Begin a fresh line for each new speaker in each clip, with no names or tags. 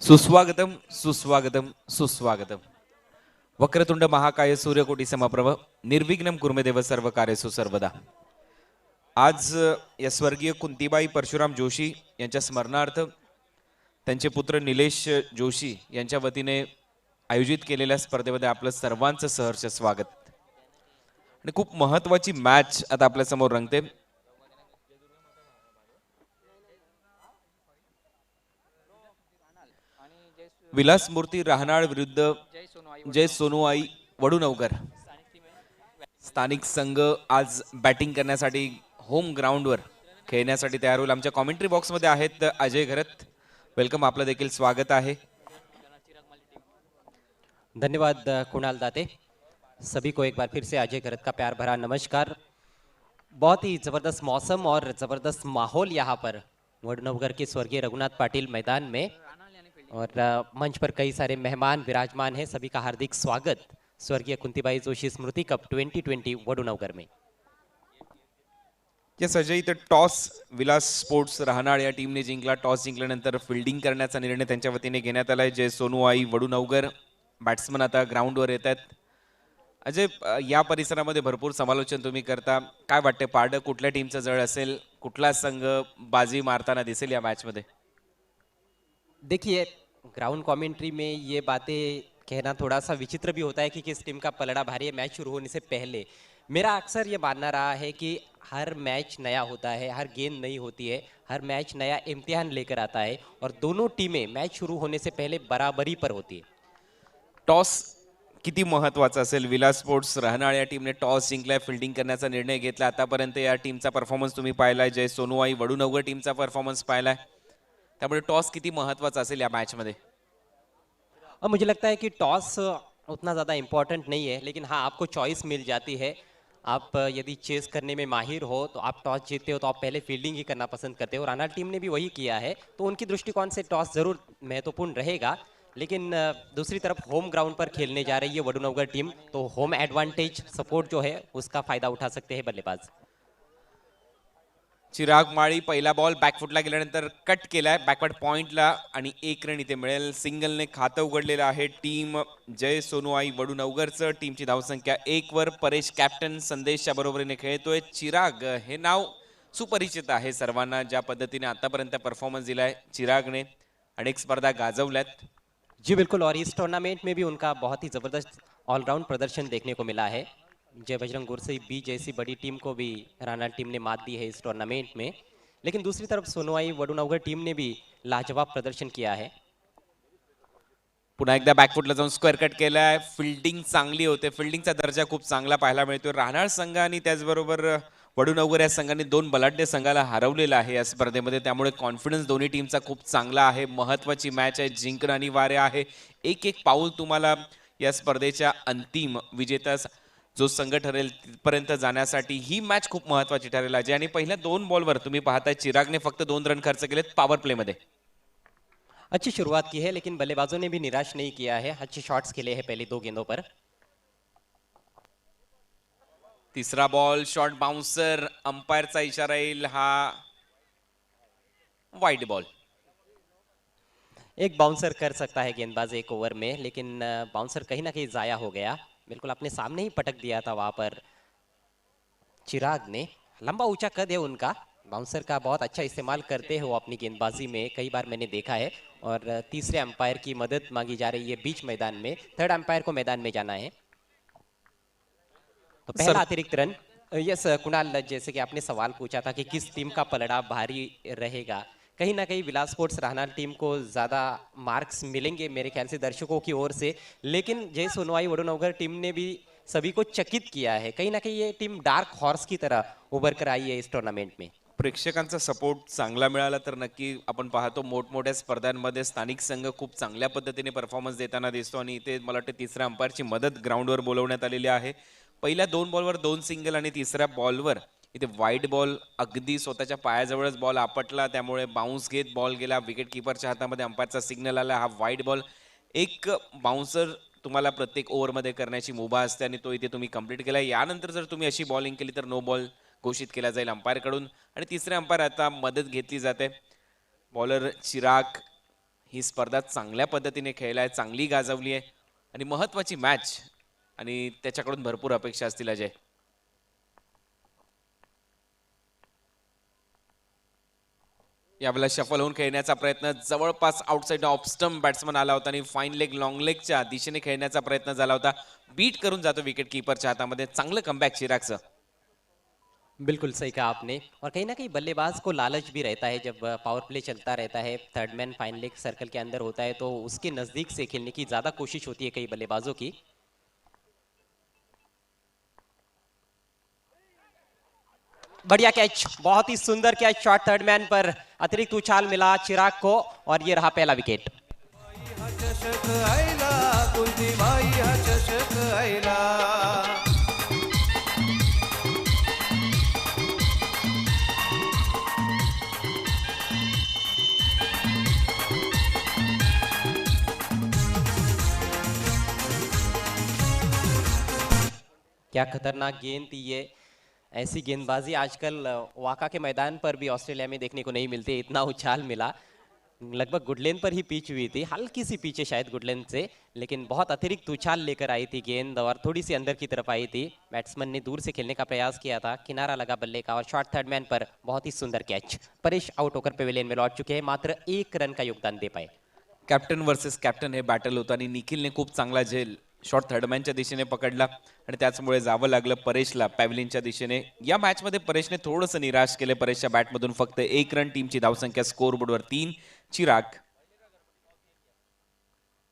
सुस्वागतम सुस्वागतम सुस्वागतम. वक्रतुंड महाकाय सूर्यकोटी समप्रभ निर्विघ्नं कुर्मे देव सर्व कार्येषु सर्वदा. आज या स्वर्गीय कुंतीबाई परशुराम जोशी यांच्या स्मरणार्थ त्यांचे पुत्र निलेश जोशी यांच्या वतीने आयोजित केलेल्या स्पर्धेमध्ये आपलं सर्वांचं सहर्ष स्वागत. आणि खूप महत्त्वाची मॅच आता आपल्या समोर रंगते. विलास मूर्ती राहनाळ विरुद्ध जय सोनूआई वडुनवकर. स्थानिक संघ आज बॅटिंग करण्यासाठी होम ग्राउंडवर खेळण्यासाठी तयार होईल. आमच्या कॉमेंट्री बॉक्समध्ये आहेत अजय घरत. वेलकम, आपलं देखील स्वागत आहे.
धन्यवाद कुणाल दाते. सभी को एक बार फिर से अजय घरत का प्यार भरा नमस्कार. बहुत ही ज़बरदस्त मौसम और ज़बरदस्त माहौल यहाँ पर वडनवगर के स्वर्गीय रघुनाथ पाटिल मैदान में, और मंच पर कई सारे मेहमान विराजमान हैं. सभी का हार्दिक स्वागत स्वर्गीय कुंतीबाई जोशी स्मृति कप 2020 वडनवगर में.
यस अजय, इथं टॉस विलास स्पोर्ट्स राहनाळ या टीमने जिंकला. टॉस जिंकल्यानंतर फिल्डिंग करण्याचा निर्णय त्यांच्या वतीने घेण्यात आलाय. जय सोनूआई वडुनवगर बॅट्समन आता ग्राउंडवर येत आहेत. अजय, या परिसरामध्ये भरपूर समालोचन तुम्ही करता. काय वाटते, पारडं कुठल्या टीमचं जळ असेल, कुठला संघ बाजी मारताना दिसेल या मॅचमध्ये?
देखिए, ग्राउंड कमेंट्री में ये बातें कहना थोड़ा सा विचित्र भी होता है कि किस टीम का पलड़ा भारी है मैच शुरू होने से पहले. मेरा अक्सर ये मानना रहा है कि हर मैच नया होता है, हर गेंद नई होती है, हर मैच नया इम्तिहान लेकर आता है, और दोनों टीमें मैच शुरू होने से पहले बराबरी पर होती है.
टॉस किती महत्त्वाचा असेल? विलास स्पोर्ट्स राहनाळ या टीमने टॉस जिंकलाय, फिल्डिंग करण्याचा निर्णय घेतला. आतापर्यंत या टीमचा परफॉर्मन्स तुम्ही पाहिलाय, जय सोनूआई वडुनवगर टीमचा परफॉर्मन्स पाहिलाय. त्यामुळे टॉस किती महत्त्वाचा असेल या मॅचमध्ये?
अब मुझे लगता है कि टॉस उतना ज़्यादा इम्पोर्टेंट नहीं है, लेकिन हाँ, आपको चॉइस मिल जाती है. आप यदि चेस करने में माहिर हो तो आप टॉस जीतते हो तो आप पहले फील्डिंग ही करना पसंद करते हो. रानाल टीम ने भी वही किया है, तो उनकी दृष्टिकोण से टॉस ज़रूर महत्वपूर्ण रहेगा. लेकिन दूसरी तरफ होम ग्राउंड पर खेलने जा रही है वडुनवगर टीम, तो होम एडवांटेज सपोर्ट जो है उसका फायदा उठा सकते हैं बल्लेबाज.
चिराग माळी पहिला बॉल बॅकफुटला गेल्यानंतर कट केलाय बॅकवर्ड पॉइंटला आणि 1 रन इथे मिळेल. सिंगलने खातं उघडलेलं आहे टीम जय सोनूआई वडुनवगरचं. टीमची धावसंख्या 1 वर. परेश कॅप्टन संदेशच्या बरोबरीने खेळतोय. चिराग हे नाव सुपरिचित आहे सर्वांना. ज्या पद्धतीने आतापर्यंत परफॉर्मन्स दिलाय चिरागने, अनेक स्पर्धा गाजवल्यात.
जी बिल्कुल, और इस टूर्नामेंट में भी उनका बहुत ही ज़बरदस्त ऑलराउंड प्रदर्शन देखने को मिला है. जय बजरंग गुरसई बी जैसी बड़ी टीम को भी रानाल टीम ने मात दी है इस टूर्नामेंट में. लेकिन दूसरी तरफ सोनूआई वडुनवगर टीम ने भी लाजवाब प्रदर्शन किया है.
पुन्हा एकदा बॅकफुटला जाऊन स्क्वेअर कट केलाय. फिल्डिंग चांगली होते, फिल्डिंगचा दर्जा खूप चांगला पाहायला मिळतोय. राहनाळ संघ आणि त्याचबरोबर वडुनवगर या संघाने 2 बलाढ्य संघाला हरवलेलं आहे या स्पर्धेमध्ये. त्यामुळे कॉन्फिडन्स दोन्ही टीमचा खूप चांगला आहे. महत्त्वाची मॅच आहे, जिंकणं अनिवार्य आहे. एक एक पाऊल तुम्हाला या स्पर्धेच्या अंतिम विजेता जो संघ ठरेल तिथपर्यंत जाण्यासाठी ही मॅच खूप महत्त्वाची ठरेल अजय. आणि पहिल्या 2 बॉलवर तुम्ही पाहताय चिरागने फक्त 2 रन खर्च केलेत पॉवर प्लेमध्ये.
अच्छी शुरुआत की है, लेकिन बल्लेबाजों ने भी निराश नहीं किया है. अच्छे शॉट्स खेले हैं पहली 2 गेंदों पर.
तिसरा बॉल शॉर्ट बाउन्सर, अंपायरचा इशारा येईल, हा वाइड बॉल.
एक बाउंसर कर सकता है गेंदबाज एक ओवर में, लेकिन बाउंसर कहीं ना कहीं ज़ाया हो गया. बिल्कुल अपने सामने ही पटक दिया था वहाँ पर चिराग ने. लंबा ऊंचा कद है उनका, बाउंसर का बहुत अच्छा इस्तेमाल करते हैं वो अपनी गेंदबाजी में, कई बार मैंने देखा है. और तीसरे अंपायर की मदद मांगी जा रही है बीच मैदान में. थर्ड अंपायर को मैदान में जाना है. तो पहला अतिरिक्त रन. यस कुणाल, जैसे कि आपने सवाल पूछा था कि किस टीम का पलड़ा भारी रहेगा, कहीं ना कहीं विलास स्पोर्ट्स राहनाल टीम को ज़्यादा मार्क्स मिलेंगे मेरे ख्याल से दर्शकों की ओर से. लेकिन जय सोनूआई वडुनवगर टीम ने भी सभी को चकित किया है. कहीं ना कहीं ये टीम डार्क हॉर्स की तरह उभर कर आई है इस टूर्नामेंट में.
प्रेक्षकांचा सपोर्ट चांगला मिळाला तर नक्की आपण पाहतो मोठमोठ्या स्पर्धांमध्ये स्थानिक संघ खूप चांगल्या पद्धतीने परफॉर्मन्स देताना दिसतो. आणि इथे मला वाटतं तिसऱ्या अंपायरची मदत ग्राउंडवर बोलवण्यात आलेली आहे. पहिल्या 2 बॉलवर 2 सिंगल आणि तिसऱ्या बॉलवर इथे वाईड बॉल, अगदी स्वतःच्या पायाजवळच बॉल आपटला, त्यामुळे बाउन्स घेत बॉल गेला. विकेट किपरच्या हातामध्ये अंपायरचा सिग्नल आला, हा वाईड बॉल. एक बाउन्सर तुम्हाला प्रत्येक ओव्हरमध्ये करण्याची मुभा असते आणि तो इथे तुम्ही कंप्लीट केला. यानंतर जर तुम्ही अशी बॉलिंग केली तर नो बॉल घोषित केला जाईल अंपायरकडून. आणि तिसरे अंपायर आता मदत घेतली जाते. बॉलर चिराग ही स्पर्धा चांगल्या पद्धतीने खेळलाय, चांगली गाजवली आहे आणि महत्वाची मॅच आणि त्याच्याकडून भरपूर अपेक्षा असतील अजय. यावेळेला शफल होऊन खेळण्याचा प्रयत्न, जवळपास आउटसाइड ऑफ स्टंप बॅट्समन आला होता आणि फाईन लेग लॉंग लेगच्या दिशेने खेळण्याचा प्रयत्न झाला होता. बीट करून जातो विकेट कीपरच्या हातामध्ये. चांगलं कमबॅक चिरागचं.
बिल्कुल सही कहा आपने, और कहीं ना कहीं बल्लेबाज को लालच भी रहता है जब पावर प्ले चलता रहता है, third man fine leg circle के अंदर होता है तो उसके नज़दीक से खेलने की ज़्यादा कोशिश होती है कई बल्लेबाजों की. बढ़िया कैच, बहुत ही सुंदर कैच, शॉट थर्ड मैन पर अतिरिक्त उछाल मिला चिराग को और ये रहा पहला विकेट.
हा चषक आयला कुंतीबाई हा चषक आयला.
क्या खतरनाक गेंद थी ये. ऐसी गेंदबाजी आजकल वाका के मैदान पर भी ऑस्ट्रेलिया में देखने को नहीं मिलती. इतना उछाल मिला, लगभग गुडलेन पर ही पिच हुई थी, हल्की सी पीछे शायद गुडलेन से, लेकिन बहुत अतिरिक्त उछाल लेकर आई थी गेंद और थोड़ी सी अंदर की तरफ आई थी. बैट्समैन ने दूर से खेलने का प्रयास किया था, किनारा लगा बल्ले का और शॉट थर्ड मैन पर बहुत ही सुंदर कैच. परेश आउट होकर पेविलियन में लौट चुके हैं, मात्र 1 रन का योगदान दे पाए.
कॅप्टन वर्सेस कॅप्टन हे बॅटल होतं आणि निखिलने खूप चांगला झेल शॉट थर्डमॅनच्या दिशेने पकडला आणि त्याचमुळे जावं लागलं परेशला पॅव्हलिनच्या दिशेने. या मॅचमध्ये परेशने थोडंसं निराश केले. परेशच्या बॅटमधून फक्त 1 रन, टीमची धावसंख्या स्कोअरबोर्डवर 3. चिराग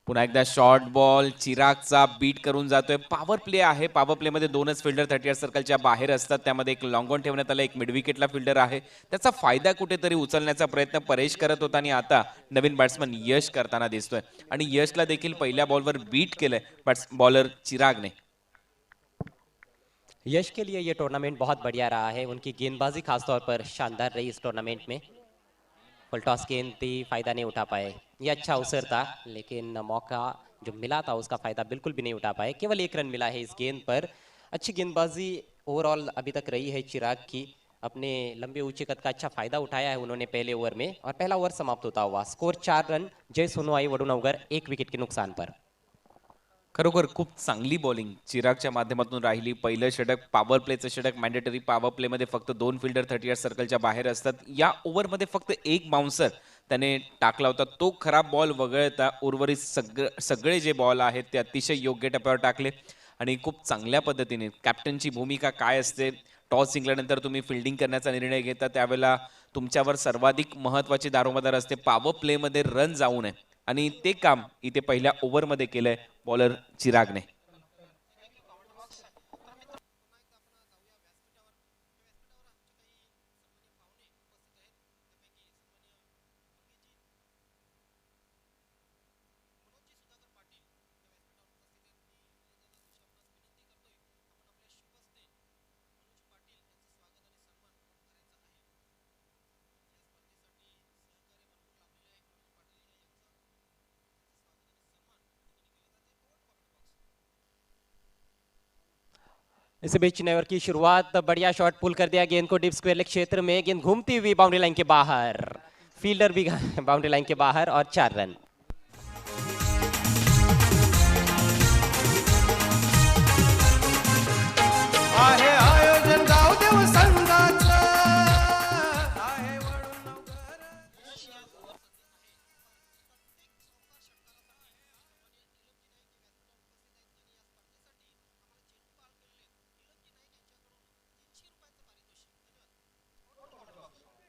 पुन्हा एकदा शॉर्ट बॉल, चिरागचा बीट करून जातोय. पॉवर प्ले आहे, पॉवर प्ले मध्ये 2च फिल्डर 30 सर्कलच्या बाहेर असतात. त्यामध्ये एक लॉंग ऑन ठेवण्यात आला, एक मिड विकेटला फिल्डर आहे. त्याचा फायदा कुठेतरी उचलण्याचा प्रयत्न परेश करत होता आणि आता नवीन बॅट्समन यश करताना दिसतोय आणि यशला देखील पहिल्या बॉलवर बीट केलंय बॉलर चिरागने.
यश के लिए ये टूर्नामेंट बहुत बढ़िया रहा है, उनकी गेंदबाजी खासतौर पर शानदार रही इस टूर्नामेंट में. फुल टॉस गेंद थी, फायदा नहीं उठा पाए. ये अच्छा अवसर था लेकिन मौका जो मिला था उसका फायदा बिल्कुल भी नहीं उठा पाए. केवल 1 रन मिला है इस गेंद पर. अच्छी गेंदबाजी ओवरऑल अभी तक रही है चिराग की. अपने लंबे ऊंचे कद का अच्छा फायदा उठाया है उन्होंने पहले ओवर में और पहला ओवर समाप्त होता हुआ स्कोर 4 रन. जय सोनू आई वडुनगर 1 विकेट के नुकसान पर.
खरोखर खूप चांगली बॉलिंग चिरागच्या माध्यमातून राहिली. पहिलं षटक पॉवर प्लेचं षटक, मॅन्डेटरी पॉवर प्ले मध्ये फक्त 2 फिल्डर 30 सर्कलच्या बाहेर असतात. या ओव्हरमध्ये फक्त 1 बाउन्सर त्याने टाकला होता. तो खराब बॉल वगळता उर्वरित सगळे जे बॉल आहेत ते अतिशय योग्य टप्प्यावर टाकले आणि खूप चांगल्या पद्धतीने. कॅप्टनची भूमिका काय असते, टॉस जिंकल्यानंतर तुम्ही फिल्डिंग करण्याचा निर्णय घेता त्यावेळेला तुमच्यावर सर्वाधिक महत्वाची दारोमदार असते पॉवर प्ले मध्ये रन जाऊ नये आणि ते काम इथे पहिल्या ओव्हरमध्ये केलंय बॉलर चिरागने.
इस बीच चिन्ह ओवर की शुरुआत, बढ़िया शॉट पुल कर दिया गेंद को डीप स्क्वायर लेग क्षेत्र में. गेंद घूमती हुई बाउंड्री लाइन के बाहर, फील्डर भी बाउंड्री लाइन के बाहर और 4 रन.
आहे आयोजन गावदेव संघाचं आहे वडूनगर.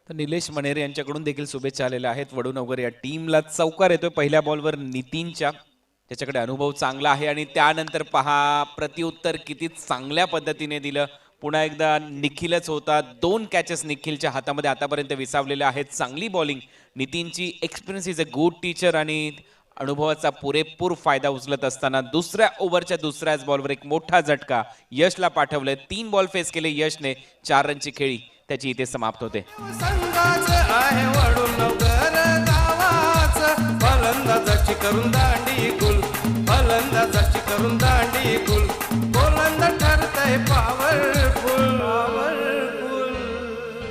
तर निलेश मणेरे यांच्याकडून देखील शुभेच्छा आलेल्या आहेत. वडूनगर या टीमला चौकार येतोय पहिल्या बॉलवर नितीनच्या. त्याच्याकडे अनुभव चांगला आहे आणि त्यानंतर पहा प्रत्युत्तर किती चांगल्या पद्धतीने दिलं. पुन्हा एकदा निखिलच होता. 2 कॅचेस निखिलच्या हातामध्ये आतापर्यंत विसावलेल्या आहेत. चांगली बॉलिंग नितीनची. Experience is a good teacher आणि अनुभवाचा पुरेपूर फायदा उचलत असताना दुसऱ्या ओव्हरच्या दुसऱ्याच बॉलवर एक मोठा झटका यशला पाठवले. 3 बॉल फेस केले यशने. 4 रनची खेळी त्याची इथे समाप्त होते.
संघाचं आहे वडूनगर गावाचं. फलंदाजाची करून दांडी गुल, फलंदाजाची करून दांडी गुल. गोलंदाज ठरतय पॉवरफुल, पॉवरफुल.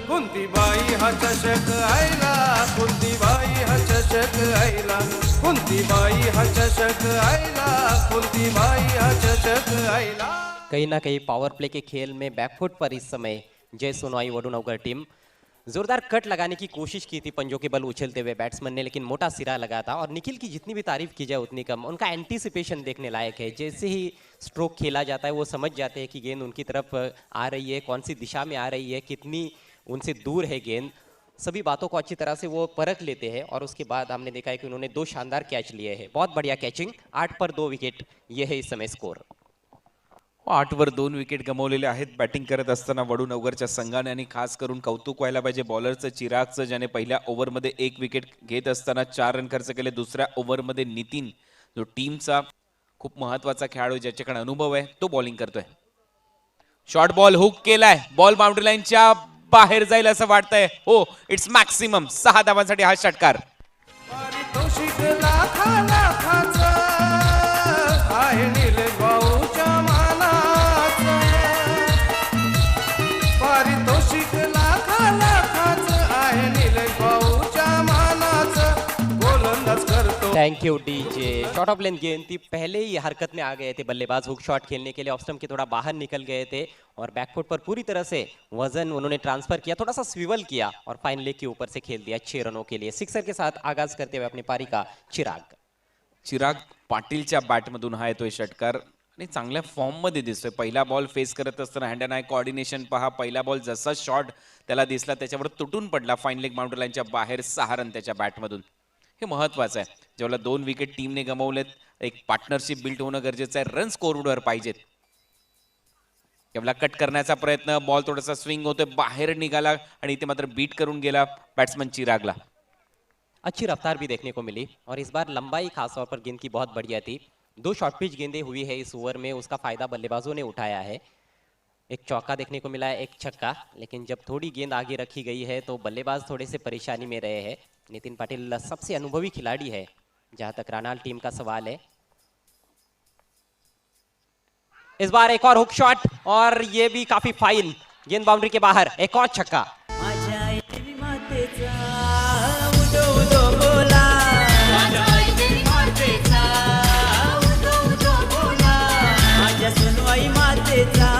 कुंतीबाई हा चषक आयला, कुंतीबाई हा चषक चषक आईला, कुंतीबाई हा चषक आईला, कुंतीबाई हा चषक आईला.
कहीं ना कहीं पावर प्ले के खेल में बैकफुट पर इस समय जय सोनवाई वडुनगर टीम जोरदार कट लगाने की कोशिश की थी पंजों के बल उछलते हुए बैट्समैन ने, लेकिन मोटा सिरा लगा था. और निखिल की जितनी भी तारीफ की जाए उतनी कम. उनका एंटीसिपेशन देखने लायक है. जैसे ही स्ट्रोक खेला जाता है वो समझ जाते हैं कि गेंद उनकी तरफ आ रही है, कौन सी दिशा में आ रही है, कितनी उनसे दूर है गेंद. सभी बातों को अच्छी तरह से वो परख लेते हैं. और उसके बाद हमने देखा है कि उन्होंने 2 शानदार कैच लिए हैं. बहुत बढ़िया कैचिंग. 8 पर 2 विकेट, ये है इस समय स्कोर.
8 वर 2 विकेट गमावलेले आहेत बॅटिंग करत असताना वडूनगरच्या संघाने. आणि खास करून कौतुक व्हायला पाहिजे बॉलरचं चिरागचं, ज्याने पहिल्या ओव्हरमध्ये 1 विकेट घेत असताना 4 रन खर्च केले. दुसऱ्या ओव्हरमध्ये नितीन, जो टीमचा खूप महत्वाचा खेळाडू ज्याच्याकडे अनुभव आहे, तो बॉलिंग करतोय. शॉर्ट बॉल हुक केलाय, बॉल बाउंड्री लाईनच्या बाहेर जाईल असं वाटतंय. हो, इट्स मॅक्सिमम. 6 धावांसाठी हा षटकार.
पारितोषिक लाखा लाखाचं आहे निलभाऊच्या मानाचं, पारितोषिक लाखा लाखाचं आहे निलभाऊच्या मानाचं, गोलंदाज करतो.
Thank you DJ. Short of length गेंद थी, पहले ही हरकत में आ गए थे बल्लेबाज हुक शॉट खेलने के लिए. ऑफ स्टंप के थोड़ा बाहर निकल गए थे और बैकफुट पर पूरी तरह से वजन उन्होंने ट्रांसफर किया, थोड़ा सा स्विवल किया और फाइन लेग के ऊपर से खेल दिया 6 रनों के लिए. सिक्सर के साथ आगाज करते हुए अपनी पारी का
चिराग पाटीलच्या बॅटमधून हा येतोय षटकार. आणि चांगल्या फॉर्म मध्ये दिसतोय. पहिला बॉल फेस करत असताना हँड अँड आय कोऑर्डिनेशन पहा. पहिला बॉल जसा शॉट त्याला दिसला त्याच्यावर तुटून पडला फाईन लेग बाउंड्री लाईनच्या बाहेर. 6 रन त्याच्या बॅटमधून. हे महत्वाचं आहे. जेव्हा 2 विकेट टीमने गमावलेत, एक पार्टनरशिप बिल्ड होणं गरजेचं आहे. रन स्कोरबोर्डवर पाहिजेत. केवला कट करण्याचा प्रयत्न, बॉल थोडासा स्विंग होतोय, बाहेर निघाला आणि इथे मात्र बीट करून गेला बॅट्समन चिरागला.
अच्छी रफ्तार भी देखने को मिली और इस बार लंबाई खासतौर पर गेंद की बहुत बढ़िया थी. 2 शॉर्ट पिच गेंदें हुई है इस ओवर में, उसका फायदा बल्लेबाजों ने उठाया है. एक चौका देखने को मिला है, एक छक्का. लेकिन जब थोड़ी गेंद आगे रखी गई है तो बल्लेबाज थोड़े से परेशानी में रहे हैं. नितिन पाटिल सबसे अनुभवी खिलाड़ी है जहां तक रानाल टीम का सवाल है. इस बार एक और हुक शॉट और ये भी काफी फाइन. गेंद बाउंड्री के बाहर. एक और छक्का.
माझ्या आई मातेचा उदो उदो बोला, माझ्या आई मातेचा उदो उदो बोला, माझ्या सोनवाई मातेचा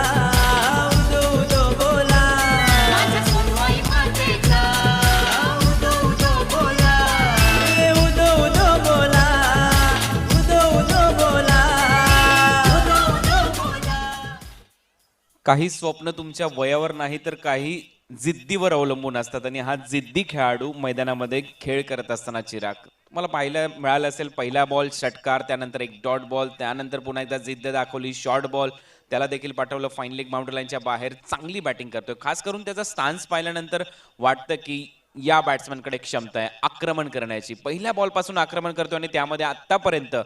उदो उदो बोला, माझ्या सोनवाई मातेचा उदो उदो बोला, उदो उदो बोला, उदो उदो बोला, उदो उदो बोला.
काही स्वप्न तुमच्या वयावर नाही तर काही जिद्दीवर अवलंबून असतात. आणि हा जिद्दी खेळाडू मैदानामध्ये खेळ करत असताना चिराग मला पाहायला मिळालं असेल. पहिला बॉल षटकार, त्यानंतर एक डॉट बॉल, त्यानंतर पुन्हा एकदा जिद्द दाखवली, शॉर्ट बॉल, त्याला देखील पाठवलं फाईन लेग बाउंड्री लाईनच्या बाहेर. चांगली बॅटिंग करतोय. खास करून त्याचा स्टान्स पाहिल्यानंतर वाटतं की या बॅट्समॅनकडे क्षमता आहे आक्रमण करण्याची. पहिल्या बॉल पासून आक्रमण करतोय आणि त्यामध्ये आतापर्यंत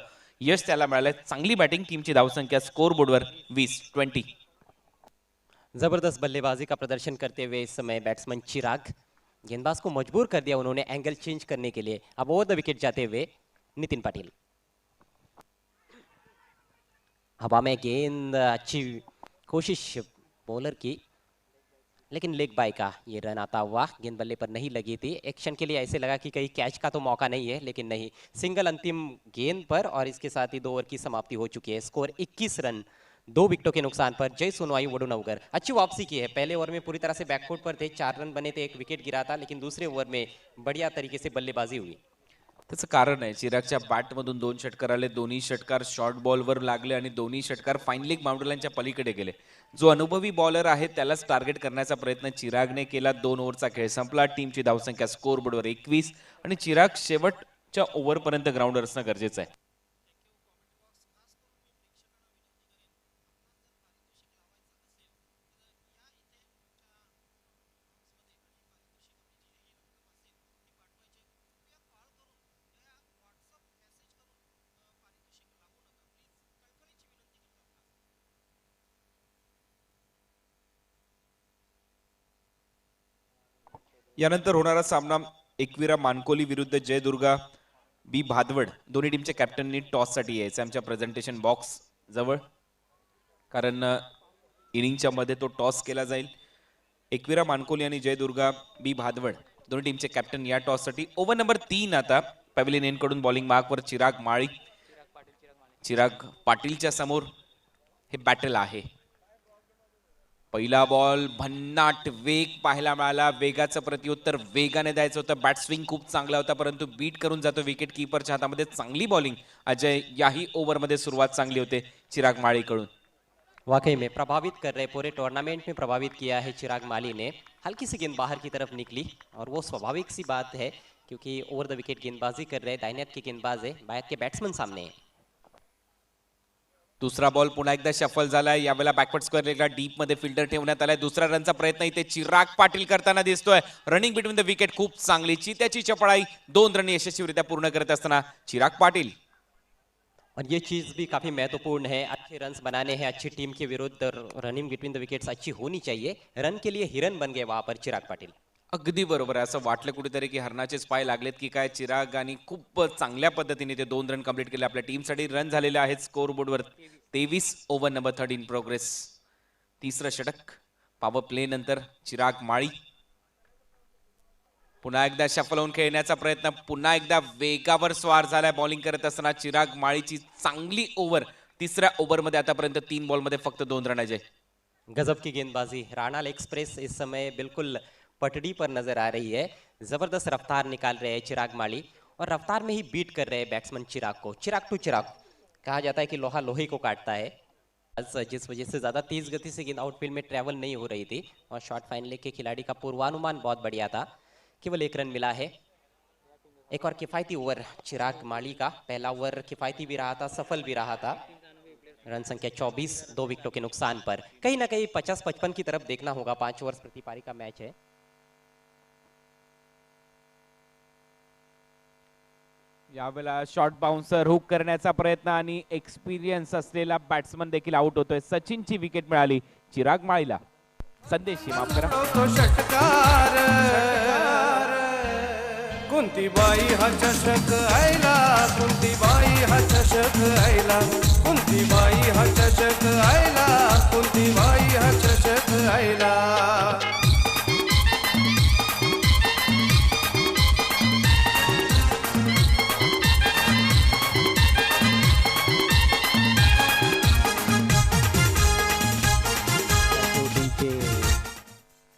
यश त्याला मिळालंय. चांगली बॅटिंग. टीमची धावसंख्या स्कोर बोर्डवर 20.
जबरदस्त बल्लेबाजी का प्रदर्शन करते हुए इस समय बैट्समैन चिराग, गेंदबाज को मजबूर कर दिया उन्होंने एंगल चेंज करने के लिए. अब ओवर द विकेट जाते हुए नितिन पाटिल. हवा में गेंद, अच्छी कोशिश बॉलर की, लेकिन लेग बाय का ये रन आता हुआ. गेंद बल्ले पर नहीं लगी थी. एक क्षण के लिए ऐसे लगा कि कहीं कैच का तो मौका नहीं है, लेकिन नहीं, सिंगल अंतिम गेंद पर. और इसके साथ ही 2 ओवर की समाप्ति हो चुकी है. स्कोर 21 रन 2 विकेटों के नुकसान पर जय सोनवाई वडुनगर. अच्छी वापसी की है. पहले ओवर में पूरी तरह से बैकफुट पर थे, 4 रन बने थे, 1 विकेट गिरा था. लेकिन दूसरे ओवर में बढ़िया तरीके से बल्लेबाजी हुई.
त्याचं कारण आहे चिरागच्या बॅटमधून 2 षटकार आले. दोन्ही षटकार शॉर्ट बॉलवर लागले आणि दोन्ही षटकार फाईन लेग बाउंड्री लाईनच्या पलीकडे गेले. जो अनुभवी बॉलर आहे त्यालाच टार्गेट करण्याचा प्रयत्न चिरागने केला. 2 ओव्हरचा खेळ संपला. टीमची धावसंख्या स्कोर बोर्डवर 21 आणि चिराग शेवटच्या ओव्हरपर्यंत ग्राउंडवर असणं गरजेचं आहे. यानंतर होणारा सामना एकविरा मानकोली विरुद्ध जयदुर्गा बी भादवड. दोन्ही टीमच्या कॅप्टननी टॉससाठी यायचं आमच्या प्रेझेंटेशन बॉक्स जवळ, कारण इनिंगच्या मध्ये तो टॉस केला जाईल. एकविरा मानकोली आणि जयदुर्गा बी भादवड दोन्ही टीमचे कॅप्टन या टॉससाठी. ओव्हर नंबर 3 आता पॅव्हिलियन एन कडून बॉलिंग मार्कवर चिराग माळी, चिराग पाटीलच्या समोर हे बॅटल आहे. पहिला बॉल भन्नाट वेग पाहायला मिळाला. वेगाचं प्रत्युत्तर वेगाने द्यायचं होतं. बॅट स्विंग खूप चांगला होता, परंतु बीट करून जातो विकेट कीपरच्या हातामध्ये. चांगली बॉलिंग अजय, याही ओव्हरमध्ये सुरुवात चांगली होते चिराग माळीकडून.
वाकई में प्रभावित कर रहे, पूरे टूर्नामेंट में प्रभावित किया है चिराग माली ने. हल्की सी गेंद बाहर की तरफ निकली और वो स्वाभाविक सी बात है क्योंकि ओवर द विकेट गेंदबाजी कर रहे, दाहिने हाथ के गेंदबाज है, बाएं हाथ के बैट्समैन सामने है.
दुसरा बॉल पुन्हा एकदा शफल झालाय. यावेळेला बॅकवर्ड स्क्वेअर लेगला डीप मध्ये फिल्डर ठेवण्यात आलाय. दुसरा रनचा प्रयत्न इथे चिराग पाटील करताना दिसतोय. रनिंग बिटवीन द विकेट खूप चांगली. चित्याची चपळाई 2 रन यशस्वीरित्या पूर्ण करत असताना चिराग पाटील.
और ये चीज़ भी काफ़ी महत्वपूर्ण है. अच्छे रन्स बनाने हैं अच्छी टीम के विरुद्ध, रनिंग बिटवीन द विकेट्स अच्छी होनी चाहिए. रन के लिए हिरन बन गए वहां पर चिराग पाटिल.
अगदी बरोबर आहे. असं वाटलं कुठेतरी की हरणाचेच पाय लागलेत की काय चिराग, आणि खूप चांगल्या पद्धतीने ते 2 रन कंप्लीट केले. आपल्या टीमसाठी रन झालेले आहेत स्कोर बोर्डवर. 23 ओव्हर नंबर 3 इन प्रोग्रेस. तिसरं षटक पॉवर प्ले नंतर चिराग माळी. पुन्हा एकदा शफल होऊन खेळण्याचा प्रयत्न. पुन्हा एकदा वेगावर स्वार झालाय बॉलिंग करत असताना चिराग माळीची चांगली ओव्हर. तिसऱ्या ओव्हरमध्ये आतापर्यंत 3 बॉलमध्ये फक्त 2 रन अजय.
गजब की गेंदबाजी. राणाल एक्सप्रेस इस समय बिल्कुल पटड़ी पर नजर आ रही है. जबरदस्त रफ्तार निकाल रहे हैं चिराग माली और रफ्तार में ही बीट कर रहे हैं बैट्समैन चिराग को. चिराग टू चिराग कहा जाता है कि लोहा लोहे को काटता है. आज जिस वजह से ज्यादा तेज गति से गेंद आउटफील्ड में ट्रैवल नहीं हो रही थी और शॉर्ट फाइन लेग के खिलाड़ी का पूर्वानुमान बहुत बढ़िया था. केवल 1 रन मिला है. एक और किफायती ओवर चिराग माली का. पहला ओवर किफायती भी रहा था, सफल भी रहा था. रन संख्या 24, 2 विकेटों के नुकसान पर. कहीं ना कहीं 50-55 की तरफ देखना होगा. 5 ओवर्स प्रति पारी का मैच है.
यावेळेला शॉर्ट बाउन्सर हुक करण्याचा प्रयत्न आणि एक्सपिरियन्स असलेला बॅट्समन देखील आउट होतोय. सचिनची विकेट मिळाली चिराग माळीला. संदेश माफ करा.
तो षटकार कुंतीबाई हा चषक आयला, कुंतीबाई हा चषक आयला, कुंतीबाई हा चषक आयला, कुंतीबाई हा चषक आयला.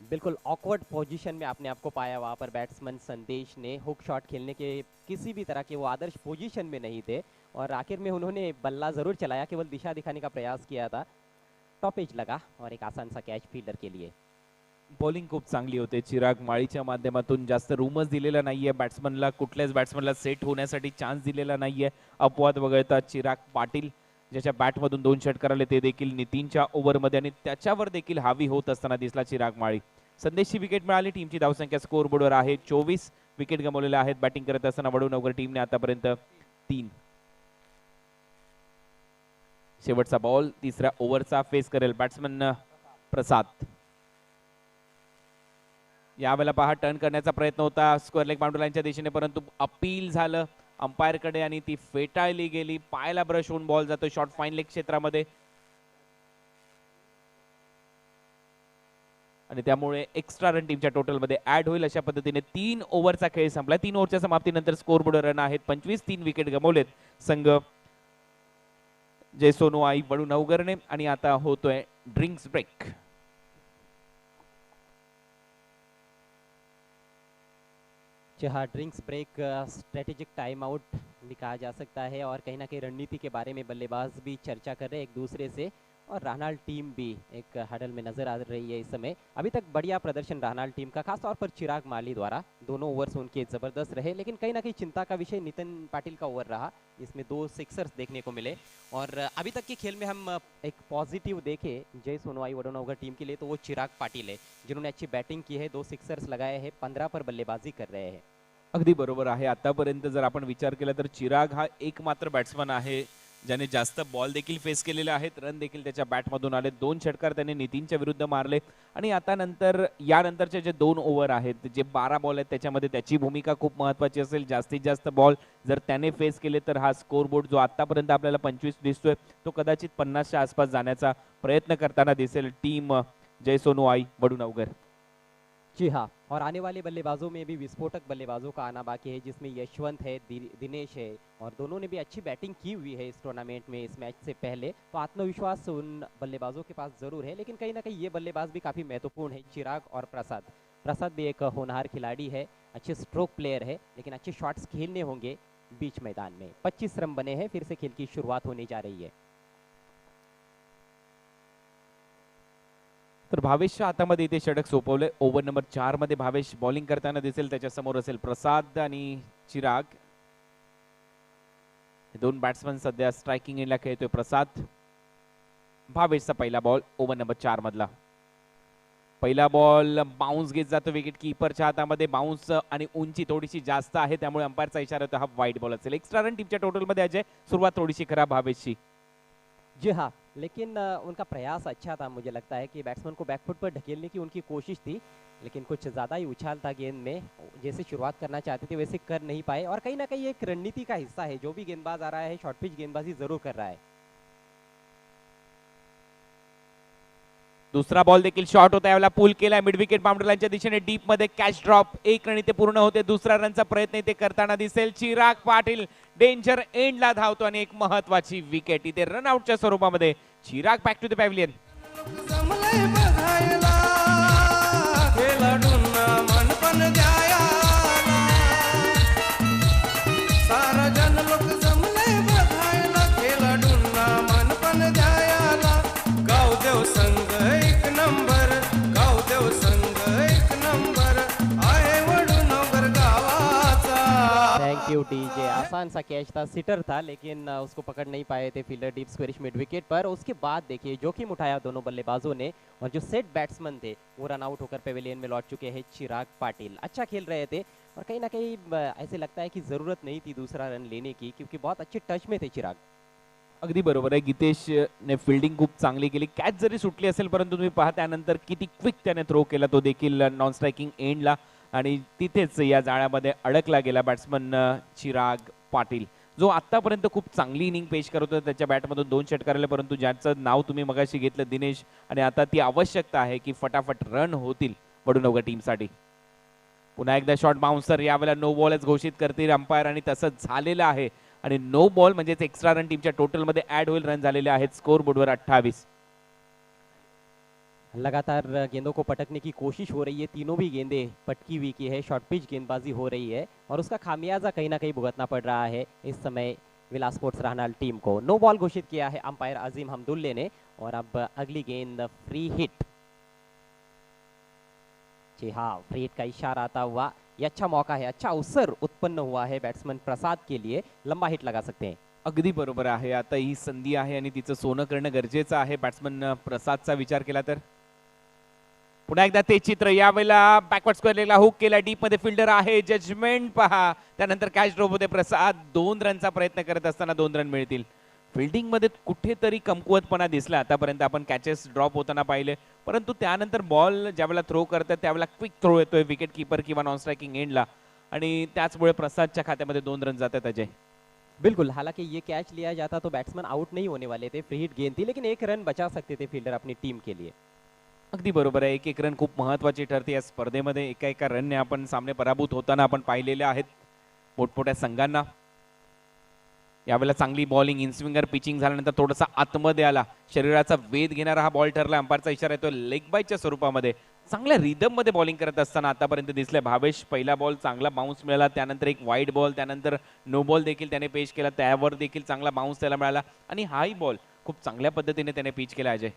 बिल्कुल ऑकवर्ड पोजीशन में आपने आपको पाया वहाँ पर बैट्समैन संदेश ने. हुक शॉट खेलने के किसी भी तरह के वो आदर्श पोजीशन में नहीं थे और आखिर में उन्होंने बल्ला ज़रूर चलाया, केवल दिशा दिखाने का प्रयास किया था. टॉप एज लगा और एक आसान सा कैच फील्डर के लिए.
बॉलिंग खूप चांगली होते चिराग माळीच्या माध्यमातून. जास्त रूमच दिलेला नाहीये बॅट्समनला, कुठल्याच बॅट्समनला सेट होण्यासाठी चान्स दिलेला नाहीये. अपवाद वगळता चिराग पाटील ज्याच्या बॅटमधून 2 षटकार आले ते देखील नितीनच्या ओव्हरमध्ये आणि त्याच्यावर देखील हावी होत असताना दिसला चिराग माळी. संदेशची विकेट मिळाली. टीमची धावसंख्या स्कोर बोर्डवर आहे 24. विकेट गमावलेल्या आहेत. बॅटिंग करत असताना वडूनगर टीमने आतापर्यंत 3. शेवटचा बॉल तिसऱ्या ओव्हरचा फेस करेल बॅट्समन प्रसाद. यावेळेला पहा टर्न करण्याचा प्रयत्न होता स्क्वेअर लेग बाउंड्री लाईनच्या दिशेने, परंतु अपील झालं अंपायर कडे आणि ती फेटाळली गेली. पायाला ब्रश होऊन बॉल जातो शॉर्ट फाईन लेग क्षेत्रामध्ये आणि त्यामुळे एक्स्ट्रा रन टीमच्या टोटल मध्ये ऍड होईल. अशा पद्धतीने 3 ओव्हरचा खेळ संपला. 3 ओव्हरच्या समाप्तीनंतर स्कोर बोर्ड रन आहेत 25. 3 विकेट गमावलेत संघ जय सोनू आई वडूनवगरने आणि आता होतोय ड्रिंक्स ब्रेक.
जहाँ drinks break strategic time out भी कहा जा सकता है और कहीं ना कहीं रणनीति के बारे में बल्लेबाज भी चर्चा कर रहे हैं एक दूसरे से और राहनाल टीम भी एक हडल में नजर आ रही है इस समय. अभी तक बढ़िया प्रदर्शन राहनाल टीम का, खासतौर पर चिराग माली द्वारा. दोनों ओवर्स उनके ज़बरदस्त रहे, लेकिन कहीं ना कहीं चिंता का विषय नितिन पाटिल का ओवर रहा. इसमें 2 सिक्सर्स देखने को मिले और अभी तक के खेल में हम एक पॉजिटिव देखें जय सोनवाई वडोनगर टीम के लिए तो वो चिराग पाटिल है जिन्होंने अच्छी बैटिंग की है. 2 सिक्सर्स लगाए हैं, 15 पर बल्लेबाजी कर रहे हैं.
अगदी बरोबर आहे. आतापर्यंत जर आपण विचार केला तर चिराग हा एकमात्र बॅट्समन आहे ज्याने जास्त बॉल देखील फेस केलेले आहेत. रन देखील त्याच्या बॅटमधून आले. 2 षटकार त्याने नितीनच्या विरुद्ध मारले आणि आता यानंतरचे जे 2 ओव्हर आहेत, जे 12 बॉल आहेत, त्याच्यामध्ये त्याची भूमिका खूप महत्त्वाची असेल. जास्तीत जास्त बॉल जर त्याने फेस केले तर हा स्कोर बोर्ड जो आतापर्यंत आपल्याला 25 दिसतोय तो कदाचित 50च्या आसपास जाण्याचा प्रयत्न करताना दिसेल टीम जय सोनू आई वडूनवगर.
जी हाँ, और आने वाले बल्लेबाजों में भी विस्फोटक बल्लेबाजों का आना बाकी है, जिसमें यशवंत है, दिनेश है, और दोनों ने भी अच्छी बैटिंग की हुई है इस टूर्नामेंट में, इस मैच से पहले। तो आत्मविश्वास उन बल्लेबाजों के पास ज़रूर है, लेकिन कहीं ना कहीं ये बल्लेबाज भी काफ़ी महत्वपूर्ण है, चिराग और प्रसाद। प्रसाद भी एक होनहार खिलाड़ी है, अच्छे स्ट्रोक प्लेयर है, लेकिन अच्छे शॉट्स खेलने होंगे बीच मैदान में। 25 रन बने हैं, फिर से खेल की शुरुआत होने जा रही है।
तर भावेशच्या हातामध्ये इथे षटक सोपवले. ओव्हर नंबर 4 मध्ये भावेश बॉलिंग करताना दिसेल. त्याच्या समोर असेल प्रसाद आणि चिराग. हे दोन बॅट्समन सध्या स्ट्रायकिंग एंडला खेळतोय. प्रसाद, भावेशचा पहिला बॉल ओव्हर नंबर 4 मधला. पहिला बॉल बाउन्स घेत जातो विकेट कीपरच्या हातामध्ये. बाउन्स आणि उंची थोडीशी जास्त आहे, त्यामुळे अंपायरचा इशारा होता हा वाईड बॉल असेल. एक्स्ट्रा रन टीमच्या टोटल मध्ये अजय. सुरुवात थोडीशी खराब भावेशची.
जी हाँ, लेकिन उनका प्रयास अच्छा था। मुझे लगता है कि बैट्समैन को बैकफुट पर ढकेलने की उनकी कोशिश थी, लेकिन कुछ ज़्यादा ही उछाल था गेंद में। जैसे शुरुआत करना चाहते थे वैसे कर नहीं पाए, और कहीं ना कहीं एक रणनीति का हिस्सा है। जो भी गेंदबाज आ रहा है शॉर्ट पिच गेंदबाजी ज़रूर कर रहा है।
दुसरा बॉल देखील शॉर्ट होता, यावेळेला पूल केलाय मिड विकेट बाउंड्री लाईनच्या दिशेने डीप मध्ये. कॅच ड्रॉप, एक रन इथे पूर्ण होते. दुसरा रनचा प्रयत्न इथे करताना दिसेल. चिराग पाटील डेंजर एंडला धावतो आणि एक महत्वाची विकेट इथे रनआउटच्या स्वरूपामध्ये. Chirag back to the pavilion.
जमलंय बघायला खेळाडूंना मनपण द्यायला सारा जन लोक जमलंय बघायला खेळाडूंना मनपण द्यायला. गावदेव संघ एक नंबर, गावदेव संघ एक नंबर आहे वडूनगर गावाचा.
Thank you DJ. आसान सा कैच था, सिटर था, लेकिन उसको पकड़ नहीं पाए थे fielder deep squarish mid wicket पर। उसके बाद देखिए जोखिम उठाया दोनों बल्लेबाजों ने, और जो सेट बैट्समैन थे वो रन आउट होकर पेविलियन में लौट चुके हैं। चिराग पाटिल अच्छा खेल रहे थे, और कहीं ना कहीं ऐसे लगता है कि ज़रूरत नहीं थी दूसरा रन लेने की, क्योंकि बहुत अच्छे टच में थे चिराग।
अगदी बरोबर आहे. गितेश ने फिल्डिंग खूप चांगली केली. कॅच जरी सुटली असेल, परंतु तुम्ही पहा त्यानंतर किती क्विक त्याने थ्रो केला, तो देखील नॉन स्ट्रायकिंग एंडला, आणि तिथेच या जाळ्यामध्ये अडकला गेला बॅट्समन चिराग पाटील, जो आतापर्यंत खूप चांगली इनिंग पेश करत होता. त्याच्या बॅटमधून 2 षटकार आले, परंतु ज्याचं नाव तुम्ही मगाशी घेतलं दिनेश, आणि आता ती आवश्यकता आहे की फटाफट रन होतील वडूनगर टीमसाठी. पुन्हा एकदा शॉर्ट बाउन्सर, यावेळेला नो बॉलच घोषित करतील अंपायर, आणि तसंच झालेलं आहे. आणि नो बॉल म्हणजेच एक्स्ट्रा रन टीमच्या टोटल मध्ये ऍड होईल. रन झालेले आहेत स्कोर बोर्डवर 28.
लगातार गेंदों को पटकने की कोशिश हो रही है, तीनों भी गेंदें पटकी हुई की है, शॉर्ट पिच गेंदबाजी हो रही है, और उसका खामियाजा कहीं ना कहीं भुगतना पड़ रहा है इस समय विलास स्पोर्ट्स रहनाल टीम को। नो बॉल घोषित किया है अंपायर अजीम हमदुल्ले ने, और अब अगली गेंद फ्री हिट। जी हाँ, फ्री हिट का इशारा आता हुआ, ये अच्छा मौका है, अच्छा अवसर उत्पन्न हुआ है बैट्समैन प्रसाद के लिए, लंबा हिट लगा सकते हैं।
अगदी बरोबर आहे. आता ही संधी आहे आणि तिचं सोनं करणं गरजेचं आहे बॅट्समन प्रसादचा विचार केला तर. पुन्हा एकदा ते चित्र, यावेळेला बॅकवर्ड स्क्वेअरला हुक केला, डीप मध्ये फिल्डर आहे. जजमेंट पहा, त्यानंतर कॅच ड्रॉप होते. प्रसाद 2 रनचा प्रयत्न करत असताना 2 रन मिळतील. फिल्डिंग मध्ये कुठेतरी कमकुवतपणा दिसला आतापर्यंत. आपण कॅचेस ड्रॉप होताना पाहिले, परंतु त्यानंतर बॉल ज्यावेळेला थ्रो करतात त्यावेळेला क्विक थ्रो येतोय विकेट कीपर किंवा नॉन स्ट्रायकिंग एंडला, आणि त्याचमुळे प्रसादच्या खात्यामध्ये 2 रन जातात अजय.
बिल्कुल, हालांकि ये कैच लिया जाता तो बैट्समैन आउट नहीं होने वाले थे, फ्री हिट गेंद थी, लेकिन 1 रन बचा सकते थे फील्डर अपनी टीम के लिए।
अगदी बरोबर आहे. एक रन खूप महत्वाची ठरते या स्पर्धेमध्ये. एका रनने आपण सामने पराभूत होताना आपण पाहिलेले आहेत मोठमोठ्या संघांना. यावेळेला चांगली बॉलिंग, इनस्विंगर पिचिंग झाल्यानंतर थोडासा आतमध्ये आला, शरीराचा वेध घेणारा हा बॉल ठरला. अंपायरचा इशारा येतो लेग बायच्या स्वरूपामध्ये. चांगल्या रिदम मध्ये बॉलिंग करत असताना आतापर्यंत दिसले भावेश. पहिला बॉल चांगला बाउन्स मिळाला, त्यानंतर एक वाईड बॉल, त्यानंतर नो बॉल देखील त्याने पेश केला, त्यावर देखील चांगला बाउन्स त्याला मिळाला, आणि हाही बॉल खूप चांगल्या पद्धतीने त्याने पिच केला अजय.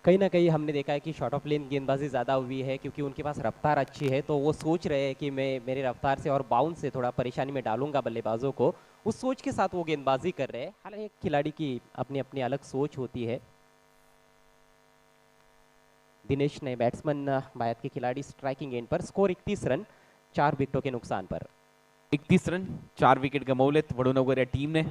कहीं ना कहीं हमने देखा है कि शॉर्ट ऑफ लेन गेंदबाजी ज़्यादा हुई है, क्योंकि उनके पास रफ्तार अच्छी है, तो वो सोच रहे हैं कि मैं मेरी रफ्तार से और बाउंस से थोड़ा परेशानी में डालूंगा बल्लेबाजों को, उस सोच के साथ वो गेंदबाजी कर रहे हैं। हालांकि एक खिलाड़ी की अपनी अपनी अलग सोच होती है। दिनेश ने बैट्समैन भारत के खिलाड़ी स्ट्राइकिंग एंड पर, स्कोर 31 रन 4 विकेटों के नुकसान पर।
31 रन 4 विकेट गमावलेत वडूनगर या टीमने.